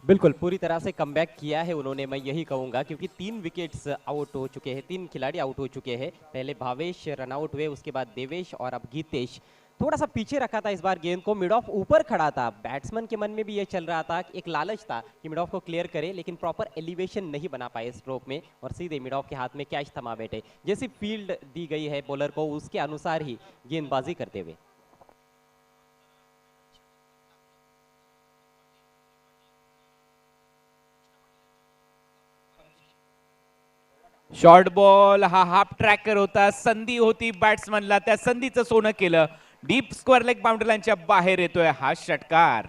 बिल्कुल पूरी तरह से कमबैक किया है उन्होंने, मैं यही कहूंगा, क्योंकि 3 विकेट्स आउट हो चुके हैं, 3 खिलाड़ी आउट हो चुके हैं। पहले भावेश रन आउट हुए, उसके बाद देवेश और अब गीतेश। थोड़ा सा पीछे रखा था इस बार गेंद को, मिड ऑफ ऊपर खड़ा था, बैट्समैन के मन में भी ये चल रहा था, एक लालच था कि मिड ऑफ को क्लियर करे, लेकिन प्रॉपर एलिवेशन नहीं बना पाए स्ट्रोक में और सीधे मिड ऑफ के हाथ में कैच थमा बैठे। जैसी फील्ड दी गई है बॉलर को उसके अनुसार ही गेंदबाजी करते हुए।
शॉर्ट बॉल, हा हाफ ट्रॅकर होता, संधी होती बॅट्समनला, त्या संधीचं सोनं केलं. डीप स्क्वेअर लेग बाउंड्री लाईनच्या बाहेर येतोय हा षटकार.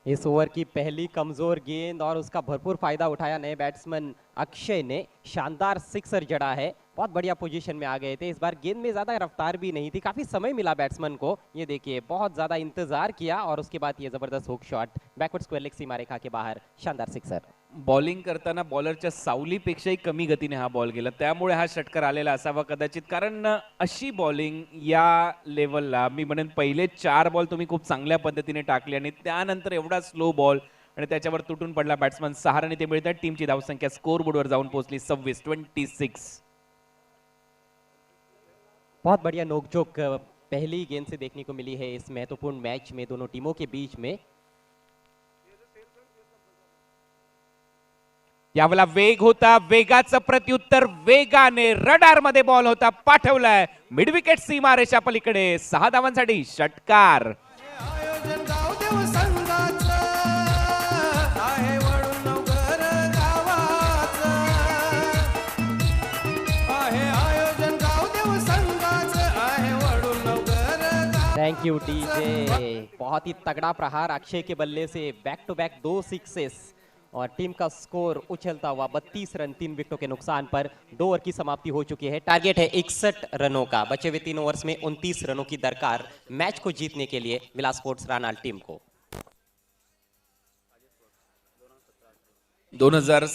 इस ओवर की पहली कमजोर गेंद और उसका भरपूर फायदा उठाया नए बैट्समैन अक्षय ने, शानदार सिक्सर जड़ा है, बहुत बढ़िया पोजीशन में आ गए थे। इस बार गेंद में ज्यादा रफ्तार भी नहीं थी, काफी समय मिला बैट्समैन को, ये देखिए बहुत ज्यादा इंतजार किया और उसके बाद ये जबरदस्त hook shot backward square leg सीमा रेखा के बाहर, शानदार सिक्सर।
बॉलिंग करताना बॉलरच्या सावलीपेक्षाही कमी गतीने हा बॉल गेला, त्यामुळे हा षटकार आलेला असावा कदाचित, कारण अशी बॉलिंग या लेवलला मी म्हणेन पहिले 4 बॉल तुम्ही खूप चांगल्या पद्धतीने टाकले आणि त्यानंतर एवढा स्लो बॉल आणि त्याच्यावर तुटून पडला बॅट्समन. 6 रन ते मिळतात, टीमची धावसंख्या स्कोर बोर्डवर जाऊन पोहोचली 26.
बहुत बढ़िया नोकझोंक पहली गेंद से देखने को मिली है इस महत्वपूर्ण मैच में दोनों टीमों के बीच में।
यावेळेला वेग होता, वेगाचं प्रत्युत्तर वेगाने रडार मध्ये बॉल होता, पाठवलाय मिड विकेट सीमा रेषा पलीकडे. 6 धावांसाठी षटकार.
आयोजन गावदेव संघाचं आहे वडुनगर गावाचं, आहे आयोजन गावदेव संघाचं आहे वडुनगर गावाचं.
थैंक यू डीजे, बहुत ही तगड़ा प्रहार अक्षय के बल्ले से, बैक टू बैक 2 सिक्सेस और टीम का स्कोर उछलता हुआ 32 रन 3 विकेटों के नुकसान पर। 2 ओवर की समाप्ति हो चुकी है, टारगेट है 61 रनों का, बचे हुए 3 ओवर्स में 29 रनों की दरकार मैच को जीतने के लिए मिला स्पोर्ट्स राहनाल टीम को।
2000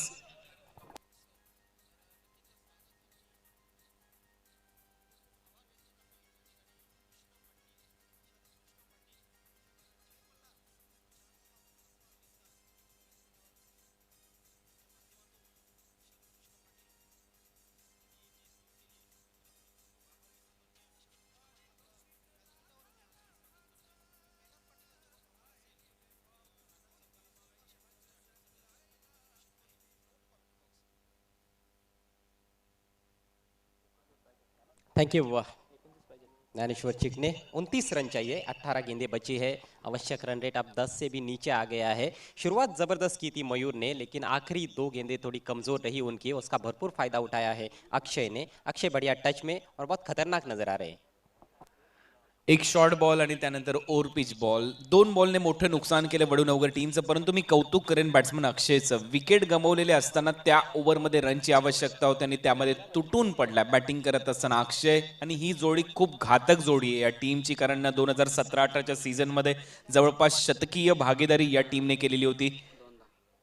थैंक यू ज्ञानेश्वर चिकने 29 रन चाहिए, 18 गेंदें बची है। आवश्यक रन रेट अब 10 से भी नीचे आ गया है। शुरुआत जबरदस्त की थी मयूर ने, लेकिन आखिरी 2 गेंदें थोड़ी कमजोर रही उनकी, उसका भरपूर फायदा उठाया है अक्षय ने। अक्षय बढ़िया टच में और बहुत खतरनाक नजर आ रहे हैं।
एक शॉर्ट बॉल आणि त्यानंतर ओव्हर पिच बॉल, 2 बॉलने मोठं नुकसान केलं वडूनगर टीमचं. परंतु मी कौतुक करेन बॅट्समन अक्षयचं. विकेट गमावलेले असताना त्या ओव्हरमध्ये रनची आवश्यकता होती आणि त्यामध्ये तुटून पडला बॅटिंग करत असताना अक्षय. आणि ही जोडी खूप घातक जोडी आहे या टीमची, कारण 2017-18च्या सीझनमध्ये जवळपास शतकीय भागीदारी या टीमने केलेली होती.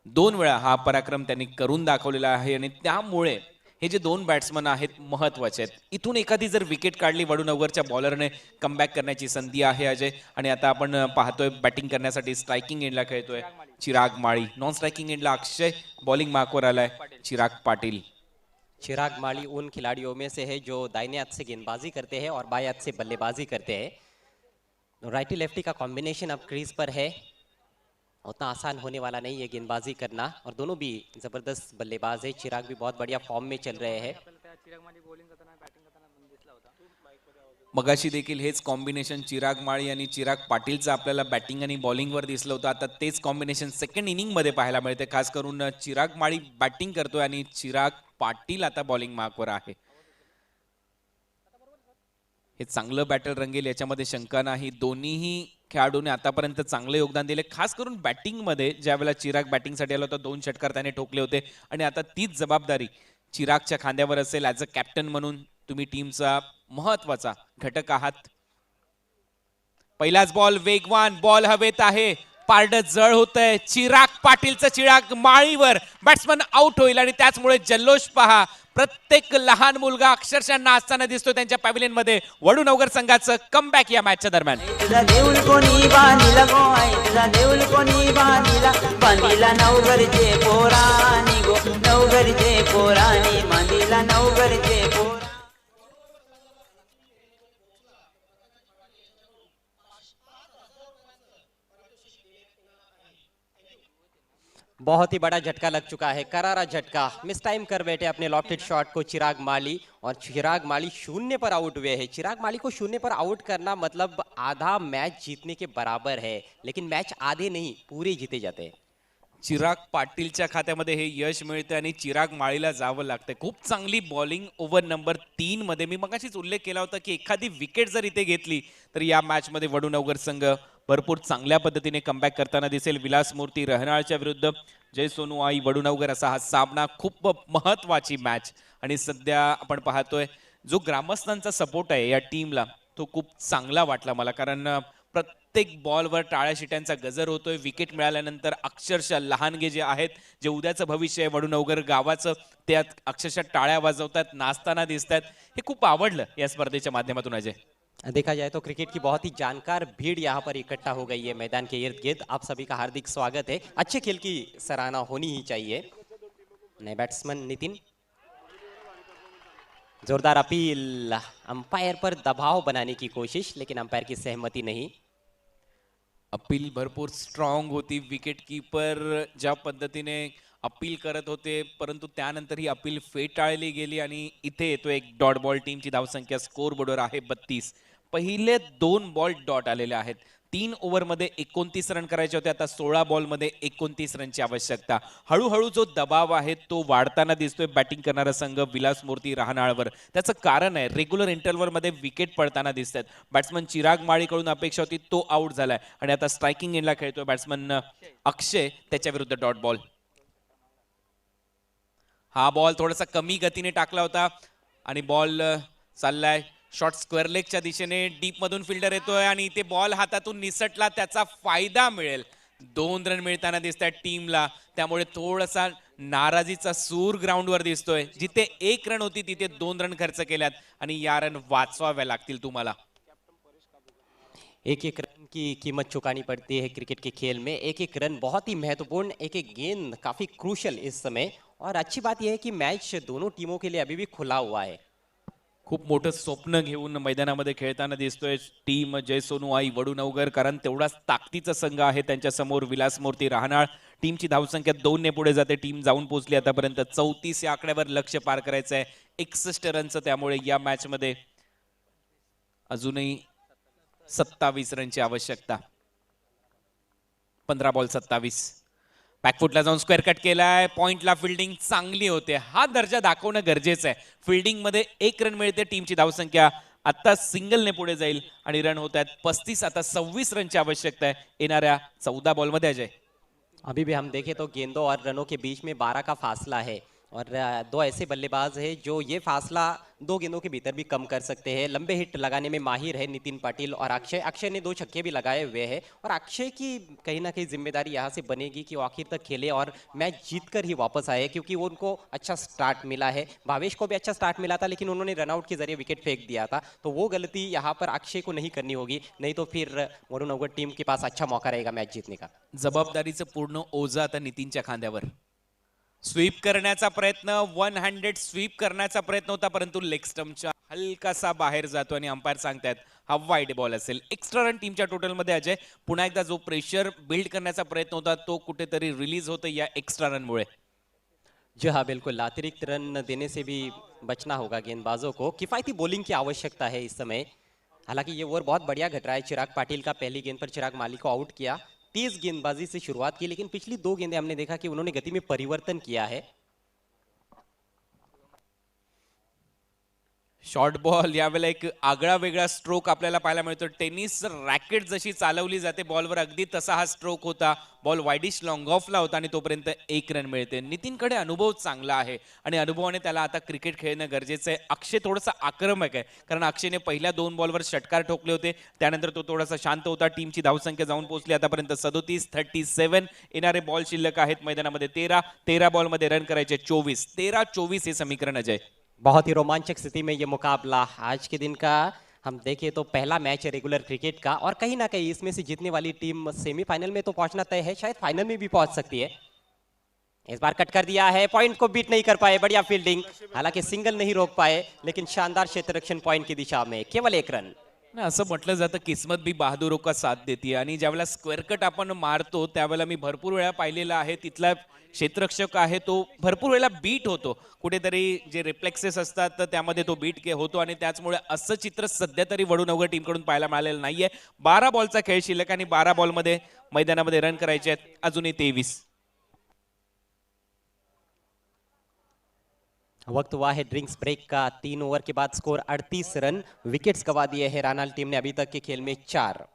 2 वेळा हा पराक्रम त्यांनी करून दाखवलेला आहे आणि त्यामुळे हे जे 2 बॅट्समन आहेत महत्वाचे आहेत. इथून एखादी जर विकेट काढली वडूनगरच्या बॉलरने कमबॅक करण्याची संधी आहे अजय. आणि आता आपण पाहतोय बॅटिंग करण्यासाठी स्ट्रायकिंग एंडला खेळतोय चिराग माळी, नॉन स्ट्रायकिंग एंडला अक्षय, बॉलिंग मार्कवर आलाय चिराग पाटील.
चिराग माली उन खिलाड़ियों में से है जो दाहिने हाथ से गेंदबाजी करते हैं और बाएं हाथ से बल्लेबाजी करते हैं। राइटी लेफ्टी का कॉम्बिनेशन अब क्रीज पर है, उतना आसान होने वाला नहीं है गेंदबाजी करना, और दोनों भी जबरदस्त बल्लेबाज है। चिराग भी बहुत बढ़िया फॉर्म में चल रहे हैं।
मगाशी देखील हेच कॉम्बिनेशन चिराग माळी आणि चिराग पाटीलचं आपल्याला बॅटिंग आणि बॉलिंगवर दिसलं होतं. आता तेच कॉम्बिनेशन सेकंड इनिंगमध्ये पाहायला मिळते. खास करून चिराग माळी बॅटिंग करतोय आणि चिराग पाटील आता बॉलिंग मार्कवर आहे. हे चांगलं बॅटर रंगेल याच्यामध्ये शंका नाही. दोन्हीही खेळाडूने आतापर्यंत चांगले योगदान दिले. खास करून बॅटिंगमध्ये ज्यावेळेला चिराग बॅटिंगसाठी आला होता 2 षटकार त्याने ठोकले होते आणि आता तीच जबाबदारी चिरागच्या खांद्यावर असेल. ॲज अ कॅप्टन म्हणून तुम्ही टीमचा महत्वाचा घटक आहात. पहिलाच बॉल वेगवान, बॉल हवेत आहे, पारड जळ होतंय. चिराग पाटीलचं चिराग माळीवर, बॅट्समन आउट होईल आणि त्याचमुळे जल्लोष पहा. प्रत्येक लहान मुलगा अक्षरशः नाचताना दिसतो त्यांच्या पॅव्हिलियन मध्ये. वडूनगर संघाचं कमबॅक या मॅचच्या दरम्यान.
तुझा देऊळ कोणी बांधिला गो आई, तुझा देऊळ कोणी बांधिला, बांधिला नवघरचे पोरानी गो, नवघरचे पोरानी, बांधिला नवघरचे पोरा.
बहुत ही बड़ा झटका लग चुका है, करारा झटका। मिस टाइम कर बैठे अपने लॉफ्टेड शॉट को चिराग माली, और चिराग माली 0 पर आउट हुए हैं। चिराग माली को 0 पर आउट करना मतलब आधा मैच जीतने के बराबर है, लेकिन मैच आधे नहीं पूरे जीते जाते हैं।
चिराग पाटीलच्या खात्यामध्ये हे यश मिळते आणि चिराग माळीला जावं लागतंय. खूप चांगली बॉलिंग ओव्हर नंबर 3 मध्ये. मी मगाशीच उल्लेख केला होता की एखादी विकेट जर इथे घेतली तर या मॅच मध्ये वडूनगर संघ भरपूर चांगल्या पद्धतीने कमबॅक करताना दिसेल. विलास मूर्ती रहनाळच्या विरुद्ध जय सोनू आई वडूनगर असा हा सामना, खूप महत्वाची मॅच. आणि सध्या आपण पाहतोय जो ग्रामस्थांचा सपोर्ट आहे या टीमला तो खूप चांगला वाटला मला, कारण प्रत्येक बॉलवर टाळ्या शिट्यांचा गजर होतोय. विकेट मिळाल्यानंतर अक्षरशः लहानगे जे आहेत, जे उद्याचं भविष्य आहे वडूनगर गावाचं, ते अक्षरशः टाळ्या वाजवतात, नाचताना दिसतात. हे खूप आवडलं या स्पर्धेच्या माध्यमातून अजय.
देखा जाए तो क्रिकेट की बहुत ही जानकार भीड़ यहाँ पर इकट्ठा हो गई है मैदान के इर्द गिर्द। आप सभी का हार्दिक स्वागत है। अच्छे खेल की सराहना होनी ही चाहिए। नए बैट्समैन नितिन, जोरदार अपील, अंपायर पर दबाव बनाने की कोशिश, लेकिन अंपायर की सहमति नहीं।
अपील भरपूर स्ट्रॉंग होती. विकेट कीपर ज्या पद्धतीने अपील करत होते, परंतु त्यानंतर ही अपील फेटाळली गेली आणि इथे येतो एक डॉट बॉल. टीमची धावसंख्या स्कोर बोर्डवर आहे 32. पहिले 2 बॉल डॉट आलेले आहेत. 3 ओव्हरमध्ये 29 रन करायचे होते. आता 16 बॉलमध्ये 29 रनची आवश्यकता. हळूहळू जो दबाव आहे तो वाढताना दिसतोय बॅटिंग करणारा संघ विलास मूर्ती राहणाळवर. त्याचं कारण आहे रेग्युलर इंटरव्हलमध्ये विकेट पडताना दिसतात. बॅट्समन चिराग माळीकडून अपेक्षा होती, तो आउट झालाय आणि आता स्ट्रायकिंग एंडला खेळतोय बॅट्समन अक्षय, त्याच्या विरुद्ध डॉट बॉल. हा बॉल थोडासा कमी गतीने टाकला होता आणि बॉल चाललाय शॉर्ट स्क्वेअर लेगच्या दिशेने. डीप मधून फिल्डर येतोय आणि इथे बॉल हातातून निसटला, त्याचा फायदा मिळेल. 2 रन मिळताना दिसत आहेत टीमला, त्यामुळे थोडासा नाराजीचा सूर ग्राउंडवर दिसतोय. जिथे 1 रन होती तिथे 2 रन खर्च केल्यात आणि या रन वाचवाव्या लागतील तुम्हाला.
एक रन की कीमत चुकानी पड़ती है क्रिकेट के खेल में। एक रन बहुत ही महत्वपूर्ण, एक गेंद काफी क्रूशल इस समय। और अच्छी बात यह है कि मैच दोनों टीमों के लिए अभी भी खुला हुआ है।
खूप मोठं स्वप्न घेऊन मैदानामध्ये खेळताना दिसतोय टीम जय सोनू आई वडूनगर, कारण तेवढाच ताकदीचा संघ आहे त्यांच्या समोर. विलास मूर्ती राहणाळ. टीमची धावसंख्या 2 ने पुढे जाते. टीम जाऊन पोहोचली आतापर्यंत 34 या आकड्यावर लक्ष पार करायचं आहे. 61 रनचं त्यामुळे या मॅच मध्ये अजूनही 27 रनची आवश्यकता. 15 बॉल 27. बॅकफुटला जाऊन स्क्वेअर कट केलाय. पॉइंटला फिल्डिंग चांगली होते. हा दर्जा दाखवणं गरजेचं आहे. फिल्डिंग मध्ये 1 रन मिळते. टीमची धावसंख्या आता सिंगलने पुढे जाईल आणि रन होत आहेत 35. आता 26 रनची आवश्यकता आहे येणाऱ्या 14 बॉलमध्ये. अजय,
अभी भी हम देखें तो गेंदों और रनों के बीच में 12 का फासला है और दो ऐसे बल्लेबाज हैं जो ये फासला 2 गेंदों के भीतर भी कम कर सकते हैं. लंबे हिट लगाने में माहिर है नितिन पाटिल और अक्षय ने 2 छक्के भी लगाए हुए हैं और अक्षय की कहीं ना कहीं जिम्मेदारी यहाँ से बनेगी कि वो आखिर तक खेले और मैच जीतकर ही वापस आए, क्योंकि वो उनको अच्छा स्टार्ट मिला है. भावेश को भी अच्छा स्टार्ट मिला था लेकिन उन्होंने रनआउट के जरिए विकेट फेंक दिया था, तो वो गलती यहाँ पर अक्षय को नहीं करनी होगी, नहीं तो फिर वरुण अवगढ़ टीम के पास अच्छा मौका रहेगा मैच जीतने का.
जबाबदारीचं पूर्ण ओझं आता नितीनच्या खांद्यावर. स्वीप करण्याचा प्रयत्न, 100 स्वीप करण्याचा प्रयत्न होता, परंतु लेग स्टम्पच्या हलकासा बाहेर जातो आणि अंपायर सांगतात हा वाईड बॉल असेल. एक्स्ट्रा रन टीमच्या टोटलमध्ये. अजय, पुन्हा एकदा जो प्रेशर बिल्ड करण्याचा प्रयत्न होता तो कुठेतरी रिलीज होतो या एक्स्ट्रा रनमुळे.
जी हाँ बिल्कुल, अतिरिक्त रन देने से भी बचना होगा गेंदबाजों को. किफायती बॉलिंग की आवश्यकता है इस समय. हालांकि ये ओवर बहुत बढ़िया घट रहा है चिराग पाटिल का. पहली गेंद पर चिराग माली को आउट किया. तेज गेंदबाजी से शुरुआत की लेकिन पिछली 2 गेंदें हमने देखा कि उन्होंने गति में परिवर्तन किया है.
शॉर्ट बॉल यावेळेला एक आगळा वेगळा स्ट्रोक आपल्याला पाहायला मिळतो. टेनिस रॅकेट जशी चालवली जाते बॉलवर अगदी तसा हा स्ट्रोक होता. बॉल वाईडिश लॉंग ऑफला होता आणि तोपर्यंत 1 रन मिळते. नितीनकडे अनुभव चांगला आहे आणि अनुभवाने त्याला आता क्रिकेट खेळणं गरजेचं आहे. अक्षय थोडासा आक्रमक आहे कारण अक्षयने पहिल्या 2 बॉलवर षटकार ठोकले होते, त्यानंतर तो थोडासा शांत होता. टीमची धावसंख्या जाऊन पोहोचली आतापर्यंत 37. 37 येणारे बॉल शिल्लक आहेत मैदानामध्ये. 13 बॉलमध्ये रन करायचे 24. 13-24 हे समीकरण. अजय,
बहुत ही रोमांचक स्थिति में ये मुकाबला आज के दिन का हम देखें तो पहला मैच है रेगुलर क्रिकेट का और कहीं ना कहीं इसमें से जीतने वाली टीम सेमीफाइनल में तो पहुंचना तय है, शायद फाइनल में भी पहुंच सकती है. इस बार कट कर दिया है, पॉइंट को बीट नहीं कर पाए. बढ़िया फील्डिंग, हालांकि सिंगल नहीं रोक पाए लेकिन शानदार क्षेत्र रक्षण पॉइंट की दिशा में. केवल 1 रन.
ना असं म्हटलं जातं किस्मत भी बहादुरों का साथ देते. आणि ज्यावेळेला स्क्वेअर कट आपण मारतो त्यावेळेला मी भरपूर वेळा पाहिलेला आहे, तिथला क्षेत्ररक्षक आहे तो भरपूर वेळेला बीट होतो. कुठेतरी जे रिफ्लेक्सेस असतात तर त्यामध्ये तो बीट होतो आणि त्याचमुळे असं चित्र सध्या तरी वरुण अवगढ़ टीमकडून पाहायला मिळालेलं नाहीये. 12 बॉलचा खेळ शिल्लक आणि 12 बॉलमध्ये मैदानामध्ये रन करायचे आहेत अजूनही 23.
वक्त हुआ है ड्रिंक्स ब्रेक का. 3 ओवर के बाद स्कोर 38 रन. विकेट्स गवा दिए हैं रानाल टीम ने अभी तक के खेल में 4.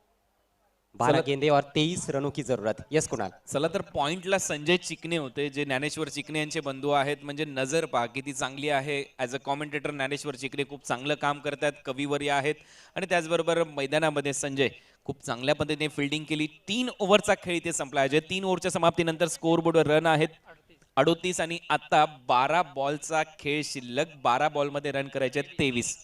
12 गेंदे और 23 रनों की जरूरत. यस कुणाल.
चला तर पॉइंटला संजय चिकणे होते, जे ज्ञानेश्वर चिकणे यांचे बंधू आहेत. म्हणजे नजर पहा किती चांगली आहे. As a commentator Dnyaneshwar Chikane खूप चांगलं काम करतात, कविवर्य आहेत आणि त्याचबरोबर मैदानामध्ये संजय खूप चांगल्या पद्धतीने फिल्डिंग केली. 3 ओव्हरचा खेळ इथे संपला आहे. 3 ओव्हरच्या समाप्तीनंतर स्कोर बोर्डवर रन आहेत 38 आणि आता 12 बॉलचा खेळ शिल्लक. 12 बॉलमध्ये रन करायचे 23.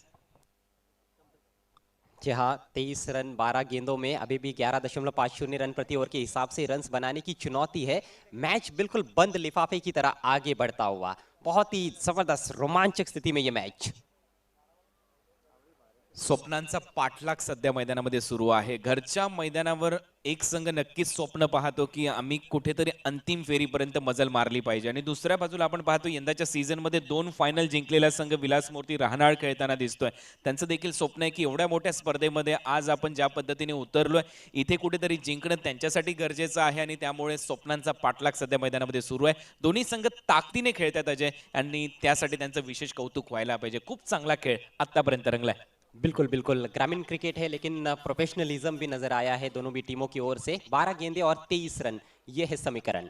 जी हाँ, 23 रन 12 गेंदों में अभी भी 11.50 रन प्रति ओवर के हिसाब से रन्स बनाने की चुनौती है. मैच बिल्कुल बंद लिफाफे की तरह आगे बढ़ता हुआ. बहुत ही जबरदस्त रोमांचक स्थिति में ये मैच.
स्वप्नांचा पाठलाग सध्या मैदानामध्ये सुरू आहे. घरच्या मैदानावर एक संघ नक्कीच स्वप्न पाहतो की आम्ही कुठेतरी अंतिम फेरीपर्यंत मजल मारली पाहिजे आणि दुसऱ्या बाजूला आपण पाहतो यंदाच्या सीझनमध्ये 2 फायनल जिंकलेला संघ विलासमूर्ती राहनाळ खेळताना दिसतोय. त्यांचं देखील स्वप्न आहे की एवढ्या मोठ्या स्पर्धेमध्ये आज आपण ज्या पद्धतीने उतरलोय इथे कुठेतरी जिंकणं त्यांच्यासाठी गरजेचं आहे आणि त्यामुळे स्वप्नांचा पाठलाग सध्या मैदानामध्ये सुरू आहे. दोन्ही संघ ताकदीने खेळतात अजय आणि त्यासाठी त्यांचं विशेष कौतुक व्हायला पाहिजे. खूप चांगला खेळ आतापर्यंत रंगलाय.
बिल्कुल बिल्कुल, ग्रामीण क्रिकेट है लेकिन प्रोफेशनलिज्म भी नजर आया है दोनों भी टीमों की ओर से. 12 गेंदे और 23 रन, ये है समीकरण.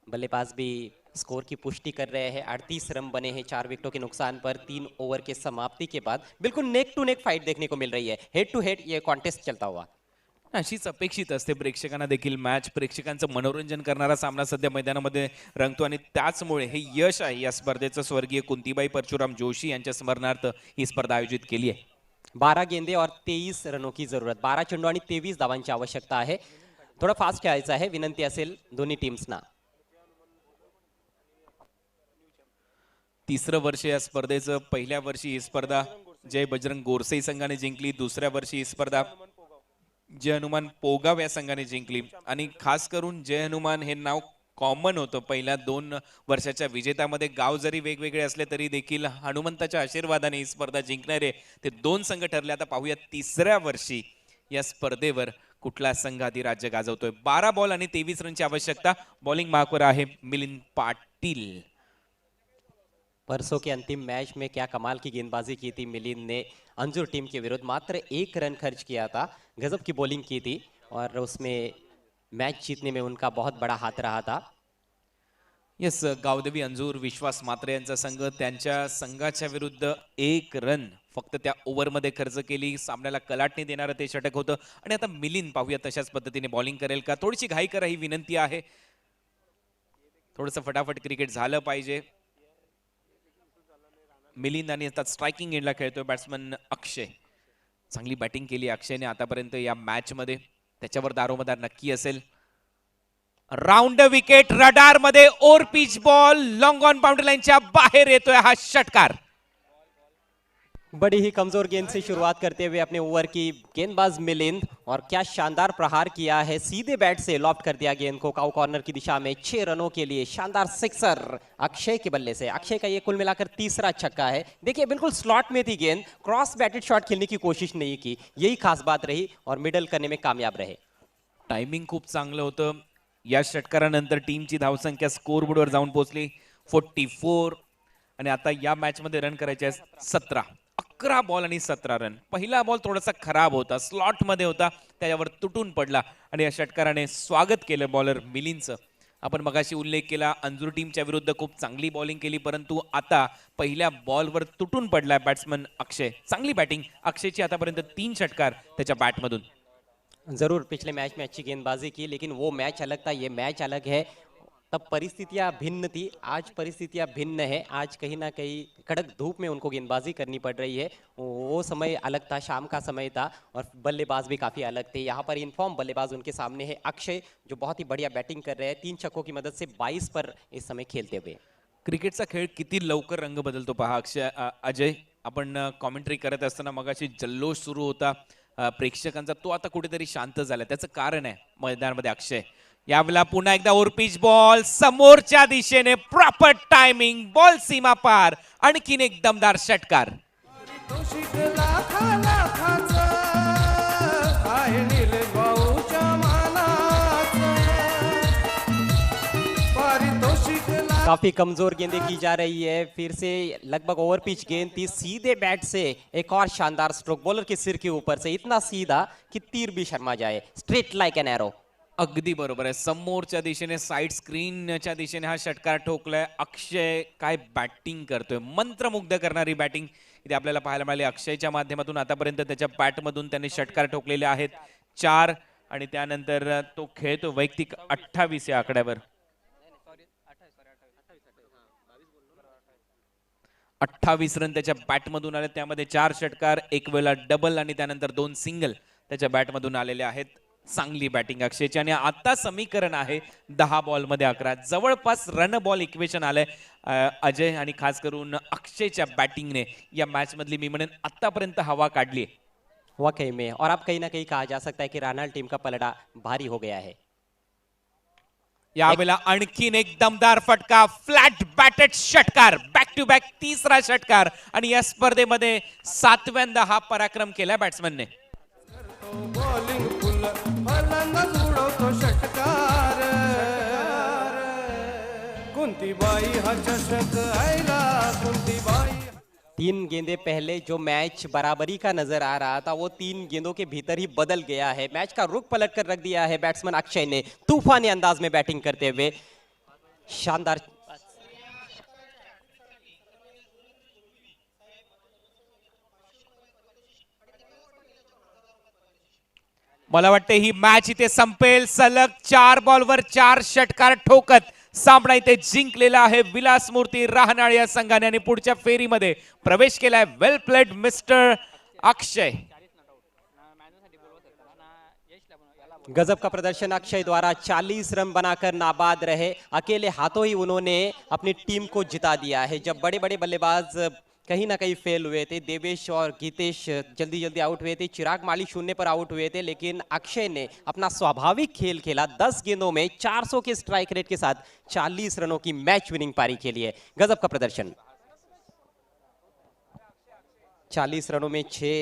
बल्लेबाज भी स्कोर की पुष्टि कर रहे हैं. 38 रन बने हैं 4 विकेटों के नुकसान पर 3 ओवर के समाप्ति के बाद. बिल्कुल नेक टू नेक फाइट देखने को मिल रही है. हेड टू हेड ये कॉन्टेस्ट चलता हुआ.
अशीच अपेक्षित असते प्रेक्षकांना देखील. मॅच प्रेक्षकांचं मनोरंजन करणारा सामना सध्या मैदानामध्ये रंगतो आणि त्याचमुळे हे यश आहे या स्पर्धेचं. स्वर्गीय कुंतीबाई परशुराम जोशी यांच्या स्मरणार्थ ही स्पर्धा आयोजित केली आहे.
12 गेंदे और 23 रनों की जरूरत. 12 चेंडू आणि 23 धावांची आवश्यकता आहे. थोडं फास्ट खेळायचं आहे, विनंती असेल दोन्ही टीम्सना.
3रं वर्ष या स्पर्धेचं. पहिल्या वर्षी ही स्पर्धा जय बजरंग गोरसे संघाने जिंकली. दुसऱ्या वर्षी ही स्पर्धा जय हनुमान पोगाव या संघाने जिंकली आणि खास करून जय हनुमान हे नाव कॉमन होतं. पहिल्या 2 वर्षाच्या विजेत्यामध्ये गाव जरी वेगवेगळे असले तरी देखील हनुमंताच्या आशीर्वादाने ही स्पर्धा जिंकणारे ते 2 संघ ठरले. आता पाहूया तिसऱ्या वर्षी या स्पर्धेवर कुठला संघ आधी राज्य गाजवतोय. 12 बॉल आणि 23 रनची आवश्यकता. बॉलिंग मार्कवर आहे मिलिंद पाटील.
परसों के अंतिम मैच में क्या कमाल की गेंदबाजी की थी मिलिंद ने अंजुर टीम के विरुद्ध, मात्र 1 रन खर्च किया था, गजब की बॉलिंग की थी और उसमें मैच जीतने में उनका बहुत बड़ा हाथ रहा था.
येस, गावदेवी अंजूर विश्वास मात्रे यांचा संघ त्यांच्या संघाच्या विरुद्ध 1 रन फक्त त्या ओव्हरमध्ये खर्च केली. सामन्याला कलाटणी देणारं ते षटक होतं. आणि आता मिलिंद पाहूया तशाच पद्धतीने बॉलिंग करेल का. थोडीशी घाई करा ही विनंती आहे. थोडंसं फटाफट क्रिकेट झालं पाहिजे. मिलिंद आणि आता स्ट्रायकिंग एंडला खेळतोय बॅट्समन अक्षय. चांगली बॅटिंग केली अक्षयने आतापर्यंत या मॅच मध्ये. त्याच्यावर दारोमदार नक्की असेल. राऊंड विकेट रडार मध्ये over pitch ball long on boundary लाईनच्या बाहेर येतोय हा षटकार.
बड़ी ही कमजोर गेंद से शुरुआत करते हुए अपने ओवर की गेंदबाज मिलिंद, और क्या शानदार प्रहार किया है, सीधे बैट से लॉफ्ट कर दिया गेंद को काउ कॉर्नर की दिशा में. 6 रनों के लिए शानदार सिक्सर अक्षय के बल्ले से. अक्षय का ये कुल मिलाकर तीसरा छक्का है. देखिए बिल्कुल स्लॉट में थी गेंद, क्रॉस बैटेड शॉट खेलने की कोशिश नहीं की, यही खास बात रही और मिडल करने में कामयाब रहे.
टायमिंग खूप चांगलं होतं. या षटकारानंतर टीमची धावसंख्या स्कोरबोर्डवर जाऊन पोहोचली 44. आणि आता या मॅच मध्ये रन करायचे 17. 11 बॉल आणि 17 रन. पहिला बॉल थोडासा खराब होता, स्लॉट मध्ये होता, त्याच्यावर तुटून पडला आणि या षटकाराने स्वागत केलं बॉलर मिलिंदचं. आपण मगाशी उल्लेख केला अंजूर टीमच्या विरुद्ध खूप चांगली बॉलिंग केली, परंतु आता पहिल्या बॉलवर तुटून पडलाय बॅट्समन अक्षय. चांगली बॅटिंग अक्षयची आतापर्यंत 3 षटकार त्याच्या बॅटमधून.
जरूर पिछले मैच में अच्छी गेंदबाजी की, लेकिन वो मैच अलग था, ये मैच अलग है. तब परिस्थितियां भिन्न थी, आज परिस्थितियां भिन्न है. आज कहीं ना कहीं कड़क धूप में उनको गेंदबाजी करनी पड़ रही है. वो समय अलग था, शाम का समय था और बल्लेबाज भी काफ़ी अलग थे. यहाँ पर इनफॉर्म बल्लेबाज उनके सामने है अक्षय, जो बहुत ही बढ़िया बैटिंग कर रहे हैं. 3 छक्कों की मदद से 22 पर इस समय खेलते हुए.
क्रिकेटचा खेळ किती लवकर रंग बदलतो पहा. अजय, आपण कॉमेंट्री करत असताना मगाशी जल्लोष सुरू होता प्रेक्षकांचा, तो आता कुठेतरी शांत झाला. त्याचं कारण आहे मैदानामध्ये अक्षय. यावेळेला पुन्हा एकदा ओव्हर पिच बॉल समोरच्या दिशेने, प्रॉपर टायमिंग, बॉल सीमा पार, आणखीन एक दमदार षटकार.
पारितोषिक लाखाचं आहे निलेश भाऊच्या मानाचं. पारितोषिक
काफी कमजोर गेंदें की जा रही है. फिर से लगभग ओवर पिच गेंद थी, सीधे बैट से एक और शानदार स्ट्रोक बॉलर के सिर के ऊपर से, इतना सीधा कि तीर भी शर्मा जाए. Straight like an arrow.
अगदी बरोबर आहे. समोरच्या दिशेने, साइड स्क्रीनच्या दिशेने हा षटकार ठोकलाय. अक्षय काय बॅटिंग करतोय, मंत्रमुग्ध करणारी बॅटिंग इथे आपल्याला पाहायला मिळाली अक्षयच्या माध्यमातून. आतापर्यंत त्याच्या बॅटमधून त्याने षटकार ठोकलेले आहेत 4 आणि त्यानंतर तो खेळतो वैयक्तिक 28 या आकड्यावर. 28 रन त्याच्या बॅटमधून आले, त्यामध्ये 4 षटकार, एक वेळेला डबल आणि त्यानंतर 2 सिंगल त्याच्या बॅटमधून आलेले आहेत. चांगली बॅटिंग अक्षयची. आणि आता समीकरण आहे 10 बॉल मध्ये 11. जवळपास रन बॉल इक्वेशन आलंय अजय, आणि खास करून अक्षयच्या बॅटिंगने या मॅच मधली मी म्हणेन आतापर्यंत हवा काढली.
वाकई में, और अब कहीं ना कहीं कहा जा सकता है कि रानाल टीम का पलड़ा भारी हो गया है.
यावेळेला आणखीन एक दमदार फटका, फ्लॅट बॅटेड षटकार, बॅक टू बॅक तिसरा षटकार, आणि या स्पर्धेमध्ये 7व्यांदा हा पराक्रम केला बॅट्समनने.
बॉलिंग फुल फलंदाज उडवतो षटकार. कोणती बाई हा चषक आयला, कोणती बाई.
3 गेंदें पहले जो मैच बराबरी का नजर आ रहा था, वो 3 गेंदों के भीतर ही बदल गया है. मैच का रुख पलट कर रख दिया है बैट्समैन अक्षय ने, तूफानी अंदाज में बैटिंग करते हुए. शानदार.
मला वाटते ही मॅच इथे संपेल. सलग 4 बॉलवर 4 षटकार ठोकत सामना इथे जिंकलेला आहे विलास मूर्ती राहनाळ या संघाने, आणि पुढच्या फेरीमध्ये प्रवेश केलाय. वेल प्लेड मिस्टर अक्षय.
गजब का प्रदर्शन अक्षय द्वारा. 40 रन बनाकर नाबाद रहे. अकेले हाथों ही उन्होंने अपनी टीम को जिता दिया है. जब बड़े बड़े बल्लेबाज कहीं ना कहीं फेल हुए थे। देवेश और गीतेश जल्दी जल्दी आउट हुए थे, चिराग माली 0 पर आउट हुए थे, लेकिन अक्षय ने अपना स्वाभाविक खेल खेला। 10 गेंदों में 400 के स्ट्राइक रेट के साथ 40 रनों की मैच विनिंग पारी खेली है। गजब का प्रदर्शन। 40 रनों में 6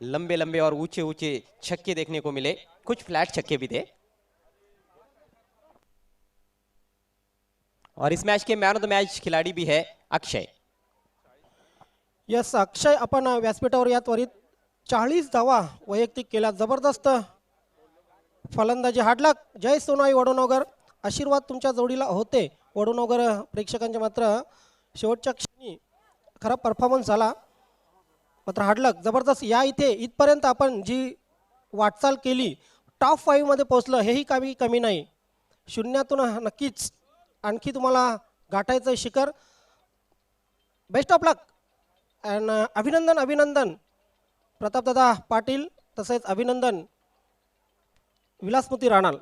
लंबे लंबे और ऊंचे ऊंचे छक्के देखने को मिले, कुछ फ्लैट छक्के भी थे। और इस मैच के मैन ऑफ द मैच खिलाड़ी भी है अक्षय।
यस, अक्षय आपण व्यासपीठावर या त्वरित 40 धावा वैयक्तिक केल्या, जबरदस्त फलंदाजी, हाडलाक. जय सोनाई वडोनगर, आशीर्वाद तुमच्या जोडीला होते. वडोनगर प्रेक्षकांच्या मात्र शेवटच्या क्षणी खरा परफॉर्मन्स झाला, मात्र हाडलाक जबरदस्त. या इथे इथपर्यंत आपण जी वाटचाल केली, टॉप 5 मध्ये पोहोचलं, हेही काही कमी नाही. शून्यातून नक्कीच आणखी तुम्हाला गाठायचं शिखर. बेस्ट ऑफ लक अँड अभिनंदन अभिनंदन प्रतापदादा पाटील, तसेच अभिनंदन विलासमूर्ती राणाल.